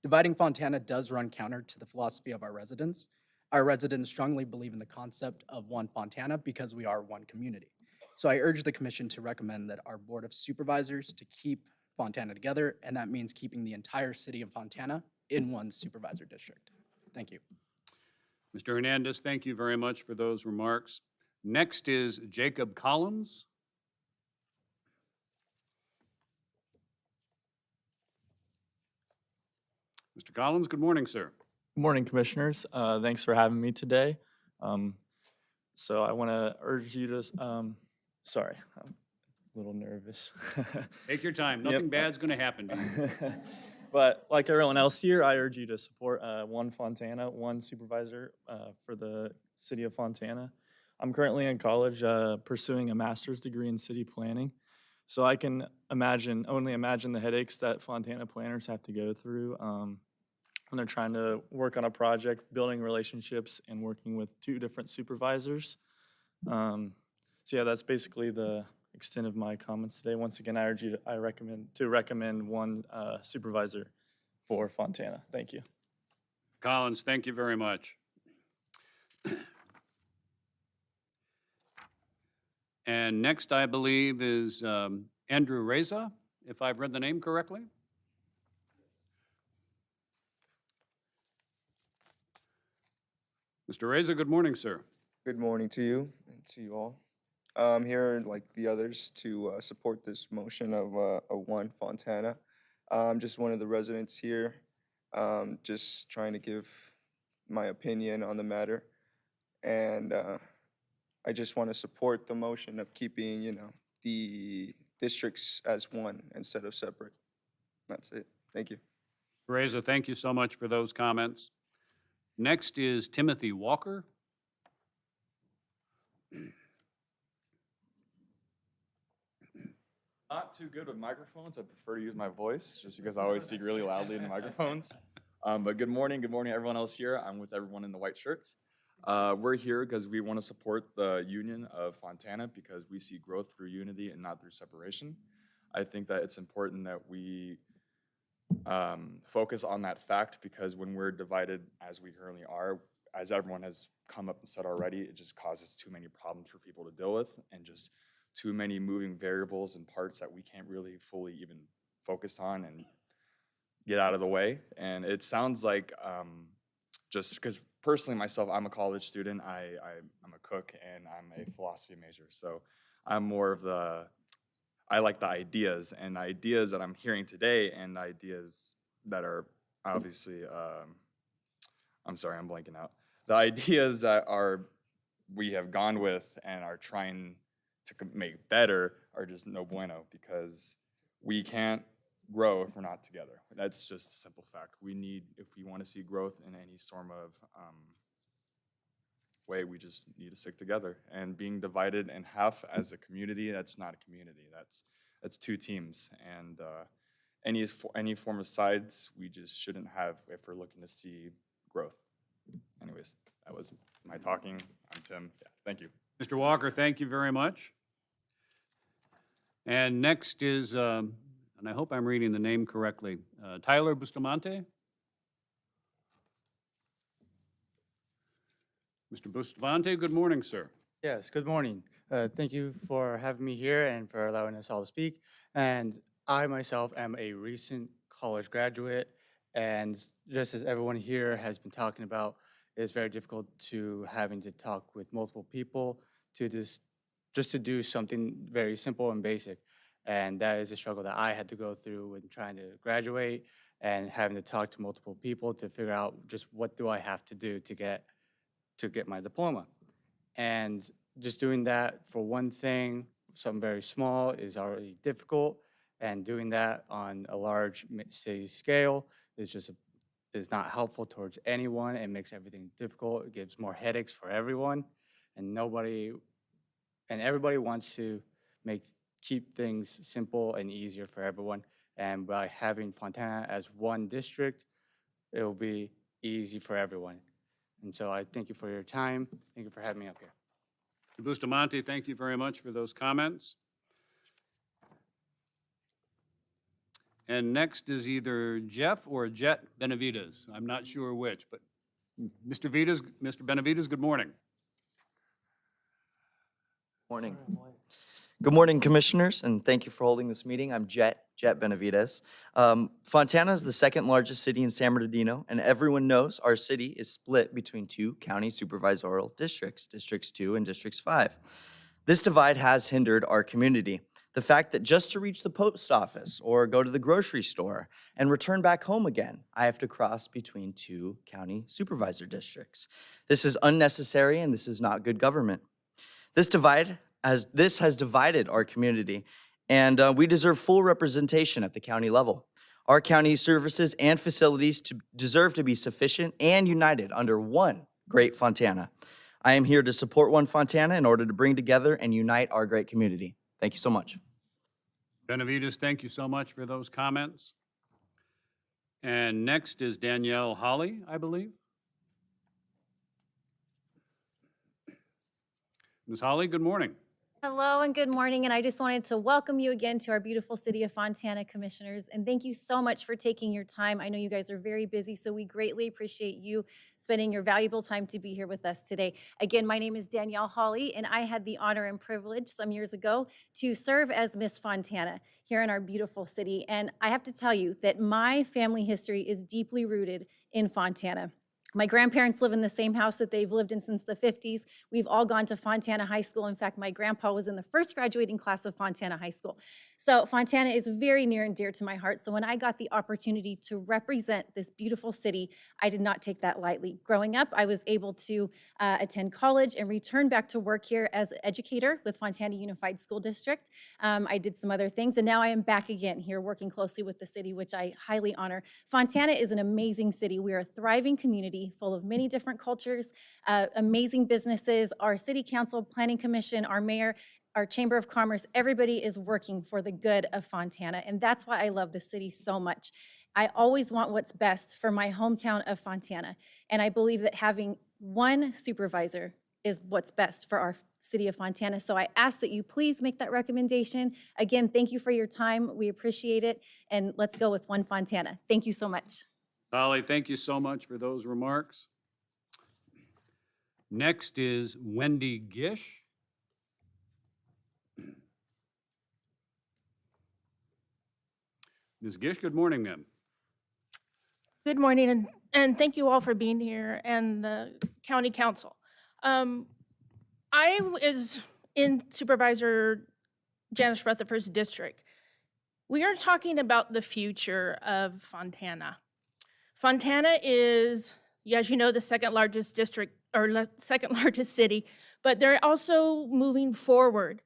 Dividing Fontana does run counter to the philosophy of our residents. Our residents strongly believe in the concept of one Fontana because we are one community. So I urge the commission to recommend that our Board of Supervisors to keep Fontana together, and that means keeping the entire city of Fontana in one supervisor district. Thank you. Mr. Hernandez, thank you very much for those remarks. Next is Jacob Collins. Mr. Collins, good morning, sir. Good morning, Commissioners. Thanks for having me today. So I want to urge you to, sorry, I'm a little nervous. Take your time. Nothing bad's going to happen to you. But like everyone else here, I urge you to support one Fontana, one supervisor for the city of Fontana. I'm currently in college pursuing a master's degree in city planning. So I can only imagine the headaches that Fontana planners have to go through when they're trying to work on a project, building relationships, and working with two different supervisors. So yeah, that's basically the extent of my comments today. Once again, I urge you to recommend one supervisor for Fontana. Thank you. Collins, thank you very much. And next, I believe, is Andrew Reza, if I've read the name correctly. Mr. Reza, good morning, sir. Good morning to you and to you all. I'm here, like the others, to support this motion of a one Fontana. I'm just one of the residents here, just trying to give my opinion on the matter. And I just want to support the motion of keeping, the districts as one instead of separate. That's it. Thank you. Reza, thank you so much for those comments. Next is Timothy Walker. Not too good with microphones. I prefer to use my voice just because I always speak really loudly in the microphones. But good morning everyone else here. I'm with everyone in the white shirts. We're here because we want to support the union of Fontana because we see growth through unity and not through separation. I think that it's important that we focus on that fact because when we're divided as we currently are, as everyone has come up and said already, it just causes too many problems for people to deal with and just too many moving variables and parts that we can't really fully even focus on and get out of the way. And it sounds like just because personally myself, I'm a college student, I'm a cook and I'm a philosophy major. So I'm more of I like the ideas and ideas that I'm hearing today and ideas that are obviously, I'm sorry, I'm blanking out. The ideas that we have gone with and are trying to make better are just no bueno because we can't grow if we're not together. That's just a simple fact. If we want to see growth in any sort of way, we just need to stick together. And being divided in half as a community, that's not a community. That's two teams. And any form of sides, we just shouldn't have if we're looking to see growth. Anyways, that was my talking. I'm Tim. Yeah, thank you. Mr. Walker, thank you very much. And next is, and I hope I'm reading the name correctly, Tyler Bustamante. Mr. Bustamante, good morning, sir. Yes, good morning. Thank you for having me here and for allowing us all to speak. And I myself am a recent college graduate, and just as everyone here has been talking about, it's very difficult to having to talk with multiple people to just to do something very simple and basic. And that is a struggle that I had to go through when trying to graduate and having to talk to multiple people to figure out just what do I have to do to get my diploma. And just doing that for one thing, something very small, is already difficult. And doing that on a large city scale is not helpful towards anyone. It makes everything difficult. It gives more headaches for everyone. And everybody wants to keep things simple and easier for everyone. And by having Fontana as one district, it will be easy for everyone. And so I thank you for your time. Thank you for having me up here. Bustamante, thank you very much for those comments. And next is either Jeff or Jet Benavides. I'm not sure which, but Mr. Benavides, good morning. Morning. Good morning, Commissioners, and thank you for holding this meeting. I'm Jet Benavides. Fontana is the second largest city in San Bernardino, and everyone knows our city is split between two county supervisorial districts, Districts 2 and Districts 5. This divide has hindered our community. The fact that just to reach the post office or go to the grocery store and return back home again, I have to cross between two county supervisor districts. This is unnecessary and this is not good government. This has divided our community, and we deserve full representation at the county level. Our county services and facilities deserve to be sufficient and united under one great Fontana. I am here to support One Fontana in order to bring together and unite our great community. Thank you so much. Benavides, thank you so much for those comments. And next is Danielle Holly, I believe. Ms. Holly, good morning. Hello and good morning, and I just wanted to welcome you again to our beautiful city of Fontana, Commissioners, and thank you so much for taking your time. I know you guys are very busy, so we greatly appreciate you spending your valuable time to be here with us today. Again, my name is Danielle Hawley, and I had the honor and privilege some years ago to serve as Miss Fontana here in our beautiful city, and I have to tell you that my family history is deeply rooted in Fontana. My grandparents live in the same house that they've lived in since the 50s. We've all gone to Fontana High School. In fact, my grandpa was in the first graduating class of Fontana High School. So Fontana is very near and dear to my heart. So when I got the opportunity to represent this beautiful city, I did not take that lightly. Growing up, I was able to attend college and return back to work here as an educator with Fontana Unified School District. I did some other things, and now I am back again here working closely with the city, which I highly honor. Fontana is an amazing city. We are a thriving community full of many different cultures, amazing businesses. Our city council, planning commission, our mayor, our Chamber of Commerce, everybody is working for the good of Fontana, and that's why I love the city so much. I always want what's best for my hometown of Fontana, and I believe that having one supervisor is what's best for our city of Fontana. So I ask that you please make that recommendation. Again, thank you for your time. We appreciate it, and let's go with One Fontana. Thank you so much. Holly, thank you so much for those remarks. Next is Wendy Gish. Ms. Gish, good morning, ma'am. Good morning, and thank you all for being here and the county council. I was in Supervisor Janice Rutherford's district. We are talking about the future of Fontana. Fontana is, as you know, the second largest district or second largest city, but they're also moving forward.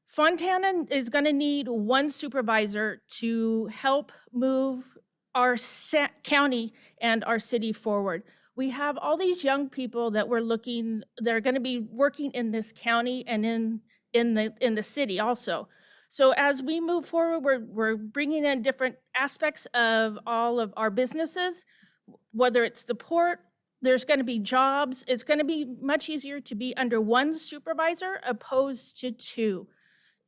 Fontana is going to need one supervisor to help move our county and our city forward. We have all these young people that they're going to be working in this county and in the city also. So as we move forward, we're bringing in different aspects of all of our businesses, whether it's the port, there's going to be jobs. It's going to be much easier to be under one supervisor opposed to two.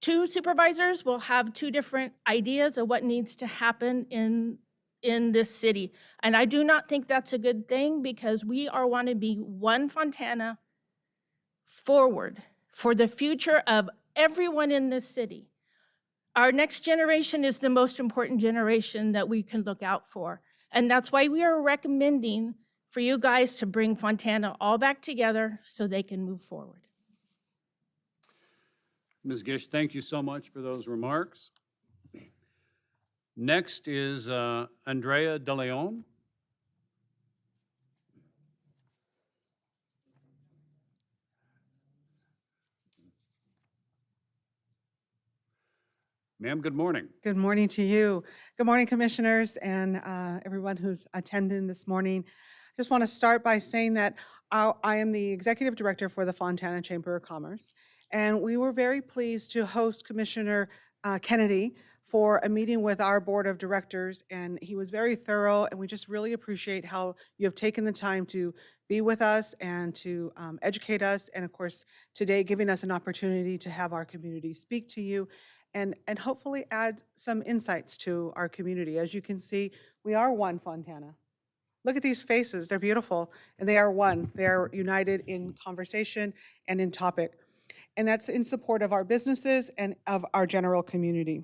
Two supervisors will have two different ideas of what needs to happen in this city. And I do not think that's a good thing because we want to be one Fontana forward for the future of everyone in this city. Our next generation is the most important generation that we can look out for. And that's why we are recommending for you guys to bring Fontana all back together so they can move forward. Ms. Gish, thank you so much for those remarks. Next is Andrea De Leon. Ma'am, good morning. Good morning to you. Good morning, commissioners, and everyone who's attending this morning. I just want to start by saying that I am the executive director for the Fontana Chamber of Commerce, and we were very pleased to host Commissioner Kennedy for a meeting with our board of directors, and he was very thorough, and we just really appreciate how you have taken the time to be with us and to educate us, and of course, today giving us an opportunity to have our community speak to you and hopefully add some insights to our community. As you can see, we are one Fontana. Look at these faces, they're beautiful, and they are one. They're united in conversation and in topic. And that's in support of our businesses and of our general community.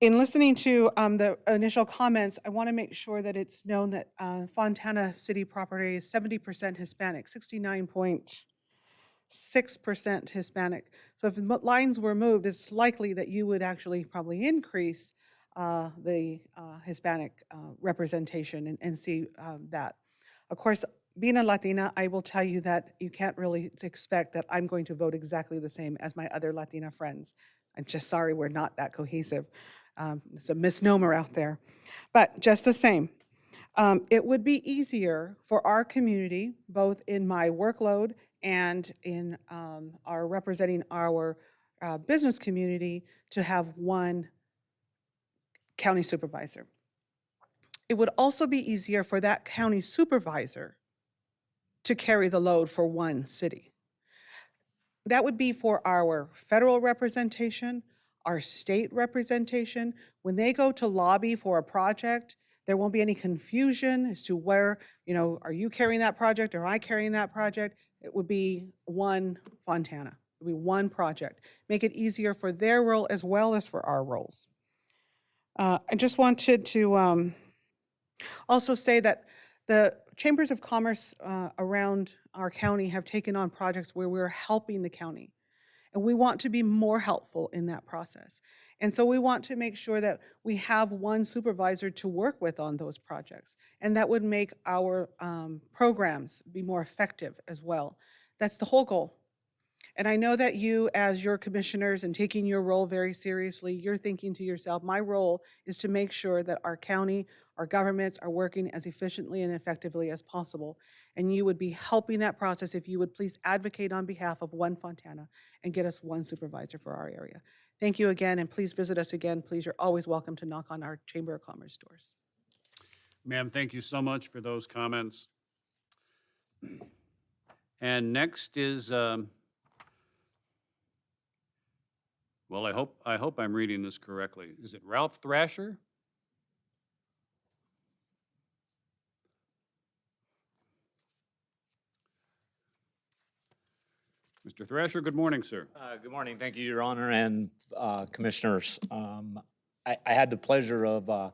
In listening to the initial comments, I want to make sure that it's known that Fontana city property is 70% Hispanic, 69.6% Hispanic. So if lines were moved, it's likely that you would actually probably increase the Hispanic representation and see that. Of course, being a Latina, I will tell you that you can't really expect that I'm going to vote exactly the same as my other Latina friends. I'm just sorry we're not that cohesive. It's a misnomer out there. But just the same, it would be easier for our community, both in my workload and in our representing our business community, to have one county supervisor. It would also be easier for that county supervisor to carry the load for one city. That would be for our federal representation, our state representation. When they go to lobby for a project, there won't be any confusion as to where, are you carrying that project or am I carrying that project? It would be one Fontana. It would be one project. Make it easier for their role as well as for our roles. I just wanted to also say that the chambers of commerce around our county have taken on projects where we're helping the county. And we want to be more helpful in that process. And so we want to make sure that we have one supervisor to work with on those projects. And that would make our programs be more effective as well. That's the whole goal. And I know that you, as your commissioners and taking your role very seriously, you're thinking to yourself, my role is to make sure that our county, our governments are working as efficiently and effectively as possible. And you would be helping that process if you would please advocate on behalf of one Fontana and get us one supervisor for our area. Thank you again, and please visit us again. Please, you're always welcome to knock on our Chamber of Commerce doors. Ma'am, thank you so much for those comments. And next is, well, I hope I'm reading this correctly. Is it Ralph Thrasher? Mr. Thrasher, good morning, sir. Good morning. Thank you, Your Honor, and commissioners. I had the pleasure of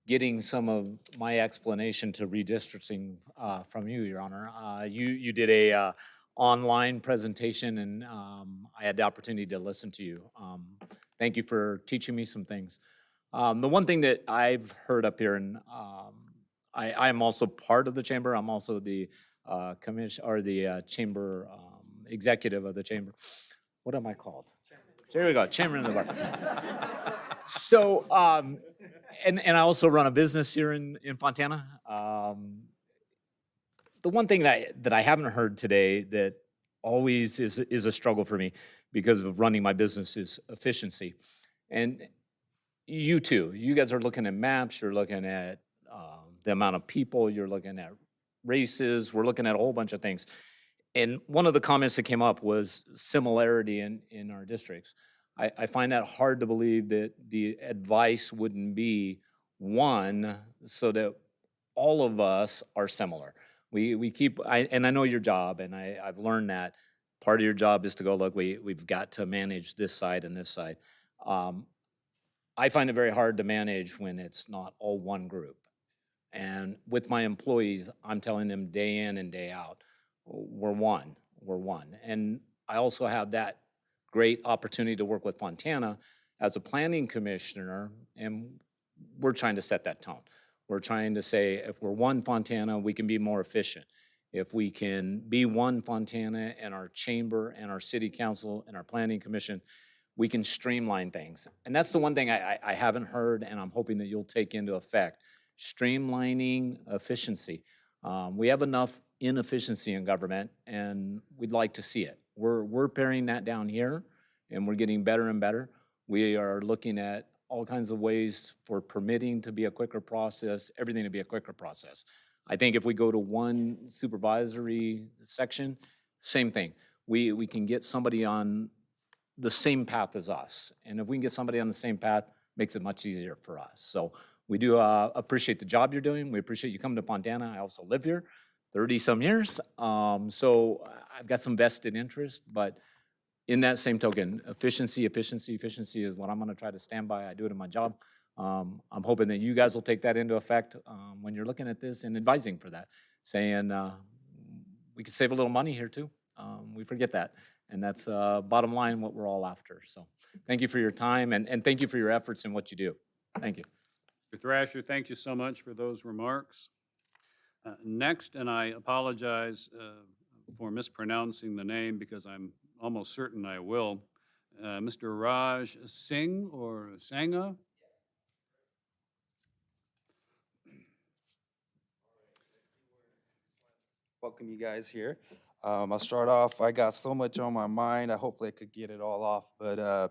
getting some of my explanation to redistricting from you, Your Honor. You did a online presentation, and I had the opportunity to listen to you. Thank you for teaching me some things. The one thing that I've heard up here, and I am also part of the chamber. I'm also the chamber executive of the chamber. What am I called? There we go, chairman of the board. So, and I also run a business here in Fontana. The one thing that I haven't heard today that always is a struggle for me because of running my business is efficiency. And you too, you guys are looking at maps, you're looking at the amount of people, you're looking at races, we're looking at a whole bunch of things. And one of the comments that came up was similarity in our districts. I find that hard to believe that the advice wouldn't be one so that all of us are similar. We keep, and I know your job, and I've learned that part of your job is to go, look, we've got to manage this side and this side. I find it very hard to manage when it's not all one group. And with my employees, I'm telling them day in and day out, we're one. And I also have that great opportunity to work with Fontana as a planning commissioner, and we're trying to set that tone. We're trying to say, if we're one Fontana, we can be more efficient. If we can be one Fontana and our chamber and our city council and our planning commission, we can streamline things. And that's the one thing I haven't heard, and I'm hoping that you'll take into effect, streamlining efficiency. We have enough inefficiency in government, and we'd like to see it. We're paring that down here, and we're getting better and better. We are looking at all kinds of ways for permitting to be a quicker process, everything to be a quicker process. I think if we go to one supervisory section, same thing. We can get somebody on the same path as us. And if we can get somebody on the same path, makes it much easier for us. So we do appreciate the job you're doing. We appreciate you coming to Fontana. I also live here 30-some years. So I've got some vested interest, but in that same token, efficiency is what I'm gonna try to stand by. I do it in my job. I'm hoping that you guys will take that into effect when you're looking at this and advising for that, saying we could save a little money here too. We forget that. And that's bottom line what we're all after. So thank you for your time and thank you for your efforts in what you do. Thank you. Mr. Thrasher, thank you so much for those remarks. Next, and I apologize for mispronouncing the name because I'm almost certain I will, Mr. Raj Singh or Sangha? Welcome you guys here. I'll start off, I got so much on my mind, hopefully I could get it all off, but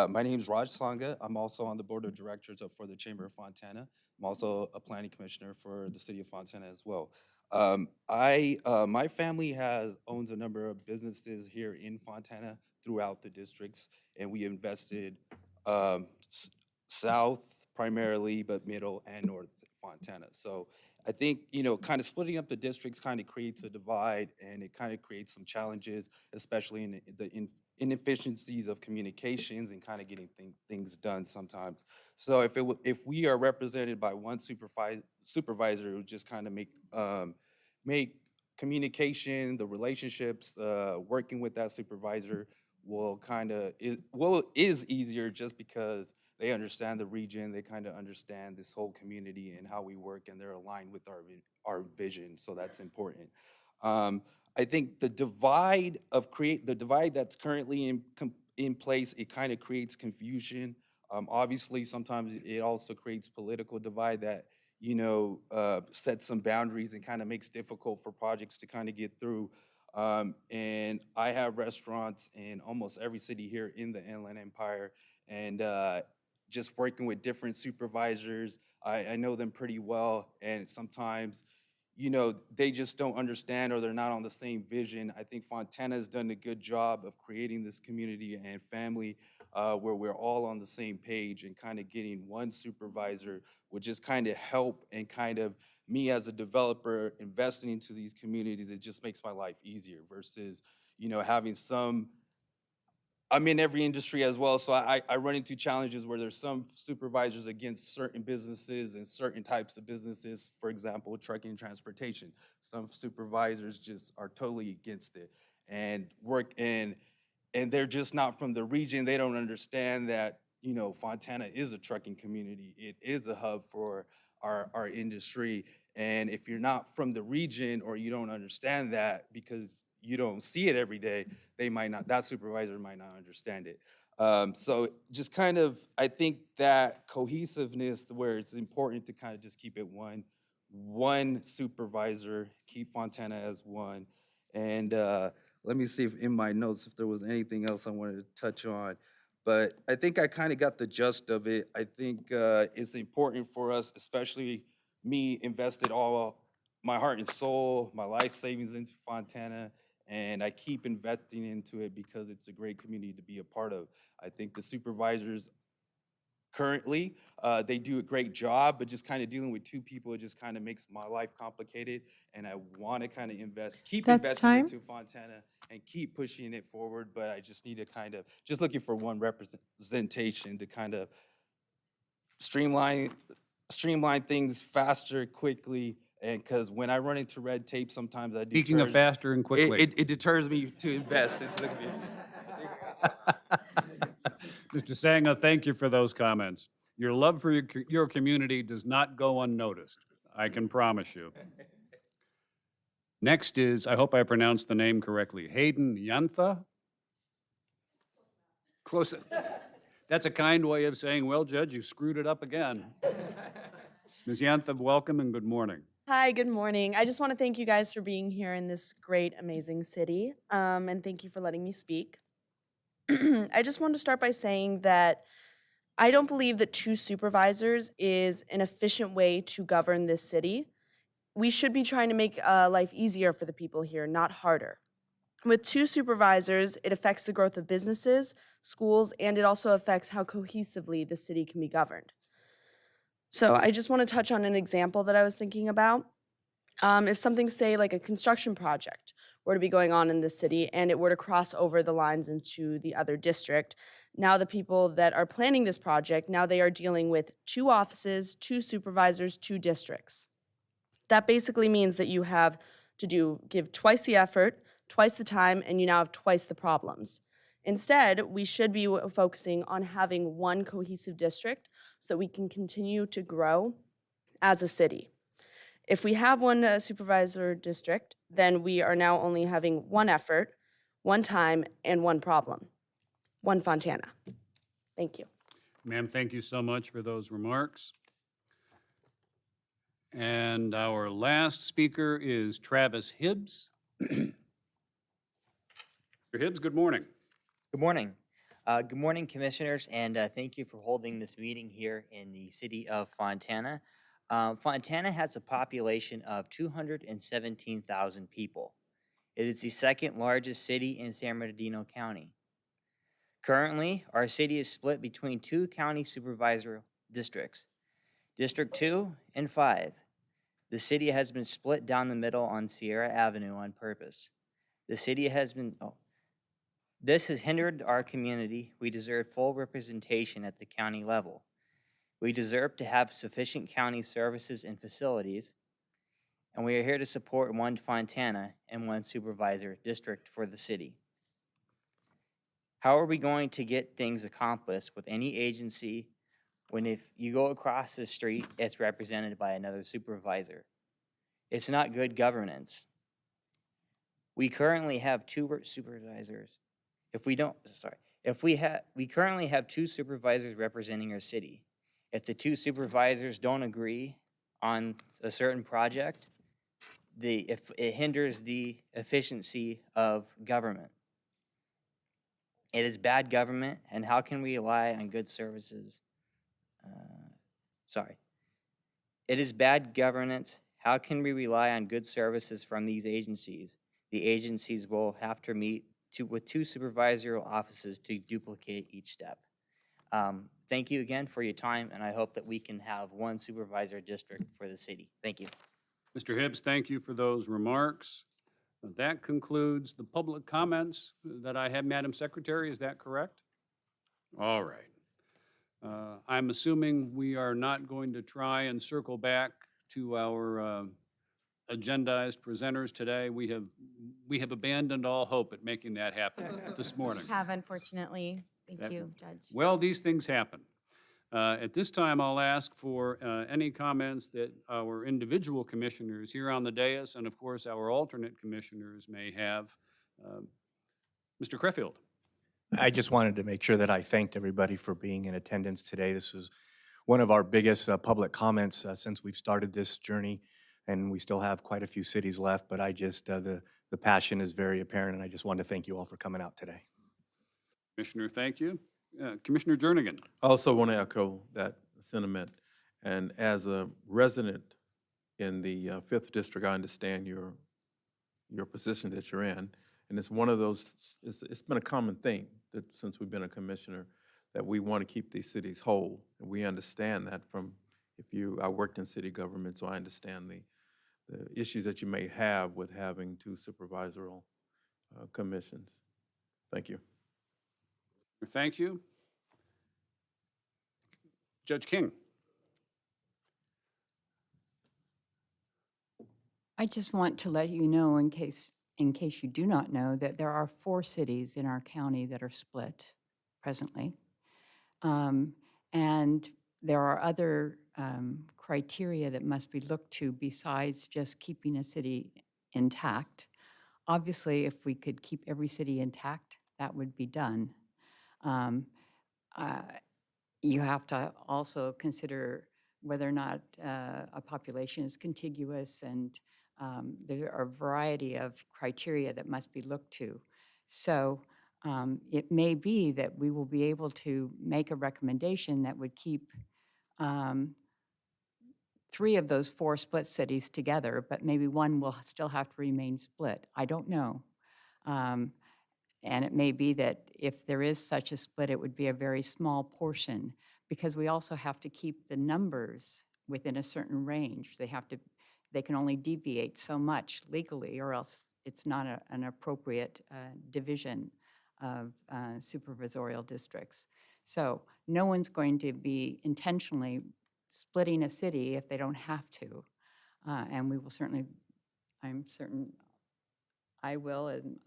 my name's Raj Sangha. I'm also on the board of directors for the Chamber of Fontana. I'm also a planning commissioner for the city of Fontana as well. My family owns a number of businesses here in Fontana throughout the districts, and we invested south primarily, but middle and north Fontana. So I think, kind of splitting up the districts kind of creates a divide, and it kind of creates some challenges, especially in the inefficiencies of communications and kind of getting things done sometimes. So if we are represented by one supervisor who just kind of make communication, the relationships, working with that supervisor is easier just because they understand the region, they kind of understand this whole community and how we work, and they're aligned with our vision, so that's important. I think the divide that's currently in place, it kind of creates confusion. Obviously, sometimes it also creates political divide that sets some boundaries and kind of makes difficult for projects to kind of get through. And I have restaurants in almost every city here in the Inland Empire, and just working with different supervisors, I know them pretty well, and sometimes, they just don't understand or they're not on the same vision. I think Fontana has done a good job of creating this community and family where we're all on the same page, and kind of getting one supervisor would just kind of help, and kind of me as a developer investing into these communities, it just makes my life easier versus, having I'm in every industry as well, so I run into challenges where there's some supervisors against certain businesses and certain types of businesses, for example, trucking and transportation. Some supervisors just are totally against it and and they're just not from the region. They don't understand that, Fontana is a trucking community. It is a hub for our industry. And if you're not from the region or you don't understand that because you don't see it every day, that supervisor might not understand it. So just kind of, I think that cohesiveness where it's important to kind of just keep it one supervisor, keep Fontana as one. And let me see if in my notes, if there was anything else I wanted to touch on. But I think I kind of got the gist of it. I think it's important for us, especially me, invested all my heart and soul, my life savings into Fontana, and I keep investing into it because it's a great community to be a part of. I think the supervisors currently, they do a great job, but just kind of dealing with two people, it just kind of makes my life complicated, and I want to kind of keep investing into Fontana and keep pushing it forward, but I just need to kind of, just looking for one representation to kind of streamline things faster, quickly, and because when I run into red tape, sometimes I do. Speaking of faster and quickly. It deters me to invest. Mr. Sangha, thank you for those comments. Your love for your community does not go unnoticed, I can promise you. Next is, I hope I pronounced the name correctly, Hayden Yantha? Close. That's a kind way of saying, well, Judge, you screwed it up again. Ms. Yantha, welcome and good morning. Hi, good morning. I just want to thank you guys for being here in this great, amazing city, and thank you for letting me speak. I just want to start by saying that I don't believe that 2 supervisors is an efficient way to govern this city. We should be trying to make life easier for the people here, not harder. With 2 supervisors, it affects the growth of businesses, schools, and it also affects how cohesively the city can be governed. So I just want to touch on an example that I was thinking about. If something, say, like a construction project were to be going on in the city and it were to cross over the lines into the other district, now the people that are planning this project, now they are dealing with 2 offices, 2 supervisors, 2 districts. That basically means that you have to give twice the effort, twice the time, and you now have twice the problems. Instead, we should be focusing on having one cohesive district so we can continue to grow as a city. If we have one supervisor district, then we are now only having one effort, one time, and one problem. One Fontana. Thank you. Ma'am, thank you so much for those remarks. And our last speaker is Travis Hibbs. Mr. Hibbs, good morning. Good morning. Good morning, Commissioners, and thank you for holding this meeting here in the city of Fontana. Fontana has a population of 217,000 people. It is the second largest city in San Bernardino County. Currently, our city is split between 2 county supervisor districts, District 2 and 5. The city has been split down the middle on Sierra Avenue on purpose. This has hindered our community. We deserve full representation at the county level. We deserve to have sufficient county services and facilities, and we are here to support one Fontana and one supervisor district for the city. How are we going to get things accomplished with any agency when if you go across the street, it's represented by another supervisor? It's not good governance. We currently have 2 supervisors. We currently have 2 supervisors representing our city. If the 2 supervisors don't agree on a certain project, if it hinders the efficiency of government. It is bad government, and how can we rely on good services? It is bad governance. How can we rely on good services from these agencies? The agencies will have to meet with 2 supervisorial offices to duplicate each step. Thank you again for your time, and I hope that we can have one supervisor district for the city. Thank you. Mr. Hibbs, thank you for those remarks. That concludes the public comments that I have, Madam Secretary. Is that correct? All right. I'm assuming we are not going to try and circle back to our agendized presenters today. We have abandoned all hope at making that happen this morning. Have, unfortunately. Thank you, Judge. Well, these things happen. At this time, I'll ask for any comments that our individual commissioners here on the dais and, of course, our alternate commissioners may have. Mr. Creffield. I just wanted to make sure that I thanked everybody for being in attendance today. This was one of our biggest public comments since we've started this journey, and we still have quite a few cities left, but the passion is very apparent, and I just wanted to thank you all for coming out today. Commissioner, thank you. Commissioner Jernigan. I also want to echo that sentiment. And as a resident in the 5th District, I understand your position that you're in. And it's one of those, it's been a common thing that since we've been a commissioner, that we want to keep these cities whole. And we understand that I worked in city government, so I understand the issues that you may have with having 2 supervisorial commissions. Thank you. Thank you. Judge King. I just want to let you know, in case you do not know, that there are 4 cities in our county that are split presently. And there are other criteria that must be looked to besides just keeping a city intact. Obviously, if we could keep every city intact, that would be done. You have to also consider whether or not a population is contiguous, and there are a variety of criteria that must be looked to. So it may be that we will be able to make a recommendation that would keep 3 of those 4 split cities together, but maybe one will still have to remain split. I don't know. And it may be that if there is such a split, it would be a very small portion, because we also have to keep the numbers within a certain range. They can only deviate so much legally, or else it's not an appropriate division of supervisorial districts. So no one's going to be intentionally splitting a city if they don't have to. And we will certainly, I'm certain I will, and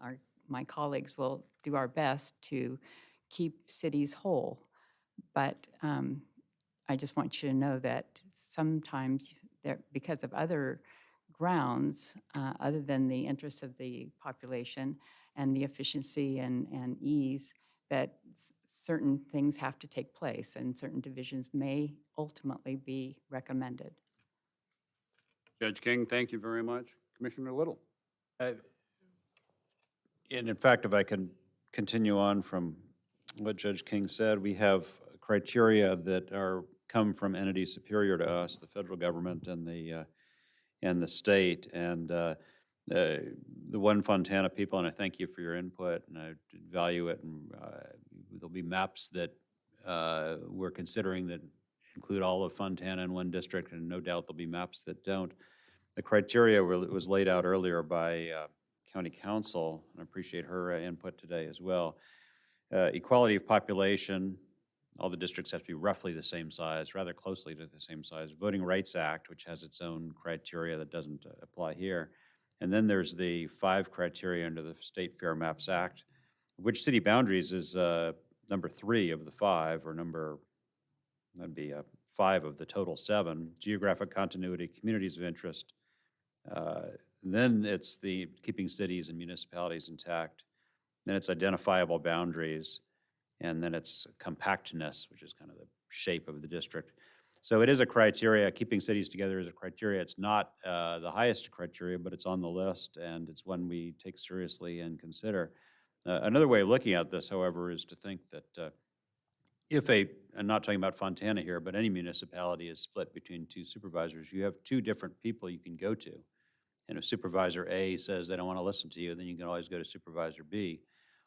my colleagues will do our best to keep cities whole. But I just want you to know that sometimes, because of other grounds, other than the interests of the population and the efficiency and ease, that certain things have to take place and certain divisions may ultimately be recommended. Judge King, thank you very much. Commissioner Little. And in fact, if I can continue on from what Judge King said, we have criteria that come from entities superior to us, the federal government and the state. And the One Fontana people, and I thank you for your input, and I value it. And there'll be maps that we're considering that include all of Fontana in one district, and no doubt there'll be maps that don't. The criteria was laid out earlier by County Council, and I appreciate her input today as well. Equality of population, all the districts have to be roughly the same size, rather closely to the same size. Voting Rights Act, which has its own criteria that doesn't apply here. And then there's the 5 criteria under the State Fair Maps Act, which city boundaries is number 3 of the 5, or that'd be 5 of the total 7. Geographic continuity, communities of interest. Then it's the keeping cities and municipalities intact. Then it's identifiable boundaries. And then it's compactness, which is kind of the shape of the district. So it is a criteria. Keeping cities together is a criteria. It's not the highest criteria, but it's on the list, and it's one we take seriously and consider. Another way of looking at this, however, is to think that I'm not talking about Fontana here, but any municipality is split between 2 supervisors. You have 2 different people you can go to. And if Supervisor A says they don't want to listen to you, then you can always go to Supervisor B.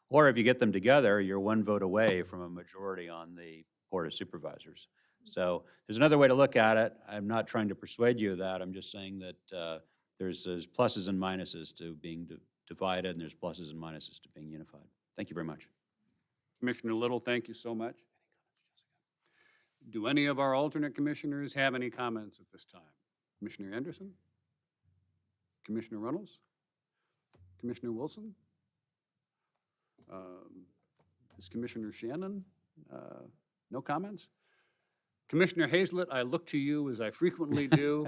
Or if you get them together, you're 1 vote away from a majority on the Board of Supervisors. So there's another way to look at it. I'm not trying to persuade you of that. I'm just saying that there's pluses and minuses to being divided, and there's pluses and minuses to being unified. Thank you very much. Commissioner Little, thank you so much. Do any of our alternate commissioners have any comments at this time? Commissioner Anderson? Commissioner Reynolds? Commissioner Wilson? Is Commissioner Shannon? No comments? Commissioner Hazlett, I look to you as I frequently do.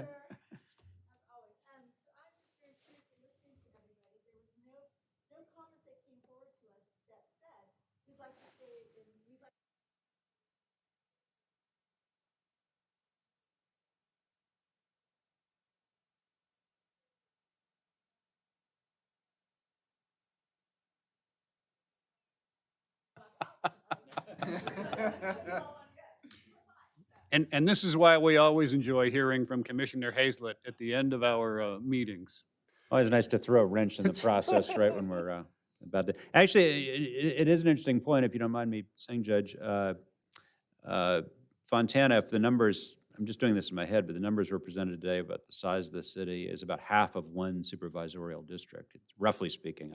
And this is why we always enjoy hearing from Commissioner Hazlett at the end of our meetings. Always nice to throw a wrench in the process right when we're about to. Actually, it is an interesting point, if you don't mind me saying, Judge. Fontana, if the numbers, I'm just doing this in my head, but the numbers were presented today about the size of the city is about half of 1 supervisorial district. It's, roughly speaking,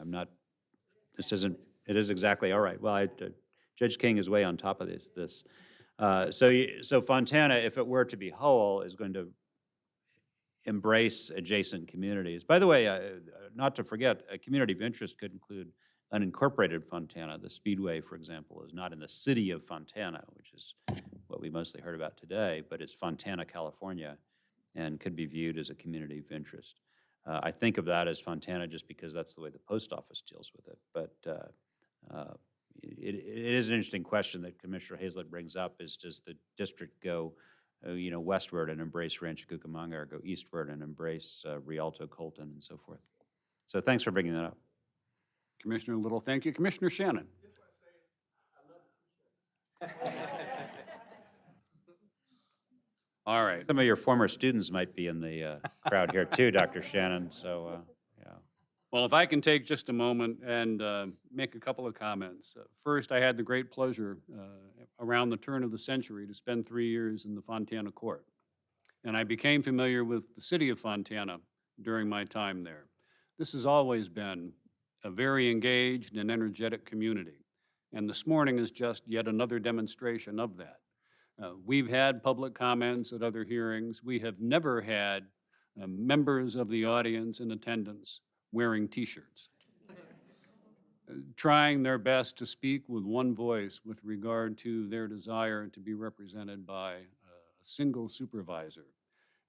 it is exactly, all right. Well, Judge King is way on top of this. So Fontana, if it were to be whole, is going to embrace adjacent communities. By the way, not to forget, a community of interest could include unincorporated Fontana. The Speedway, for example, is not in the city of Fontana, which is what we mostly heard about today, but it's Fontana, California, and could be viewed as a community of interest. I think of that as Fontana just because that's the way the post office deals with it. But it is an interesting question that Commissioner Hazlett brings up, is does the district go westward and embrace Rancho Cucamonga, or go eastward and embrace Rialto, Colton, and so forth. So thanks for bringing that up. Commissioner Little, thank you. Commissioner Shannon. All right. Some of your former students might be in the crowd here too, Dr. Shannon, so yeah. Well, if I can take just a moment and make a couple of comments. First, I had the great pleasure around the turn of the century to spend 3 years in the Fontana court. And I became familiar with the city of Fontana during my time there. This has always been a very engaged and energetic community. And this morning is just yet another demonstration of that. We've had public comments at other hearings. We have never had members of the audience in attendance wearing T-shirts, trying their best to speak with one voice with regard to their desire to be represented by a single supervisor.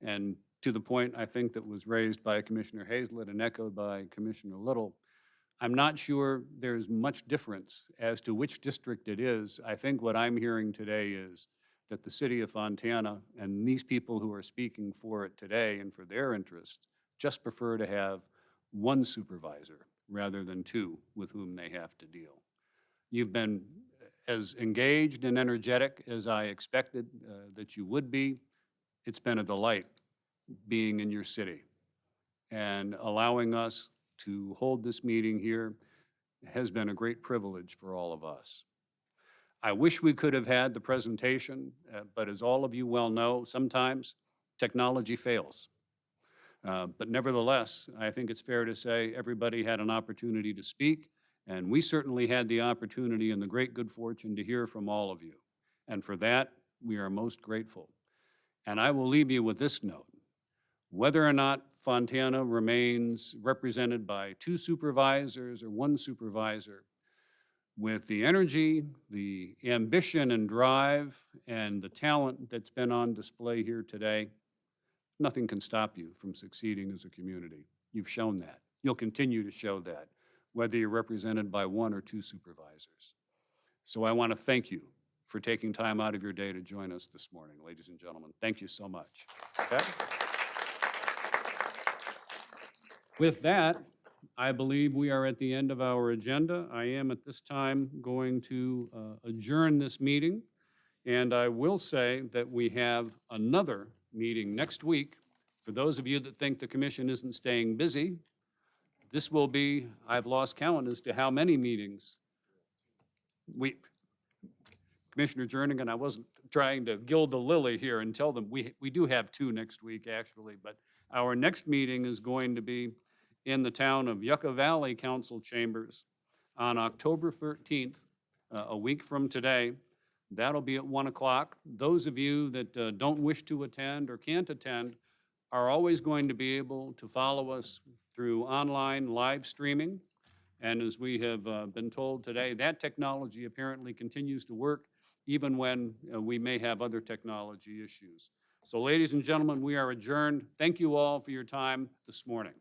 And to the point, I think, that was raised by Commissioner Hazlett and echoed by Commissioner Little, I'm not sure there's much difference as to which district it is. I think what I'm hearing today is that the city of Fontana and these people who are speaking for it today and for their interest just prefer to have one supervisor rather than two with whom they have to deal. You've been as engaged and energetic as I expected that you would be. It's been a delight being in your city, and allowing us to hold this meeting here has been a great privilege for all of us. I wish we could have had the presentation, but as all of you well know, sometimes technology fails. But nevertheless, I think it's fair to say everybody had an opportunity to speak, and we certainly had the opportunity and the great good fortune to hear from all of you. And for that, we are most grateful. And I will leave you with this note. Whether or not Fontana remains represented by two supervisors or one supervisor, with the energy, the ambition and drive, and the talent that's been on display here today, nothing can stop you from succeeding as a community. You've shown that. You'll continue to show that, whether you're represented by one or two supervisors. So I want to thank you for taking time out of your day to join us this morning, ladies and gentlemen. Thank you so much. Okay. With that, I believe we are at the end of our agenda. I am at this time going to adjourn this meeting. And I will say that we have another meeting next week. For those of you that think the commission isn't staying busy, this will be, I've lost count as to how many meetings. Commissioner Jernigan, I wasn't trying to gild the lily here and tell them we do have 2 next week, actually, but our next meeting is going to be in the town of Yucca Valley Council Chambers on October 13th, a week from today. That'll be at 1 o'clock. Those of you that don't wish to attend or can't attend are always going to be able to follow us through online live streaming. And as we have been told today, that technology apparently continues to work even when we may have other technology issues. So ladies and gentlemen, we are adjourned. Thank you all for your time this morning.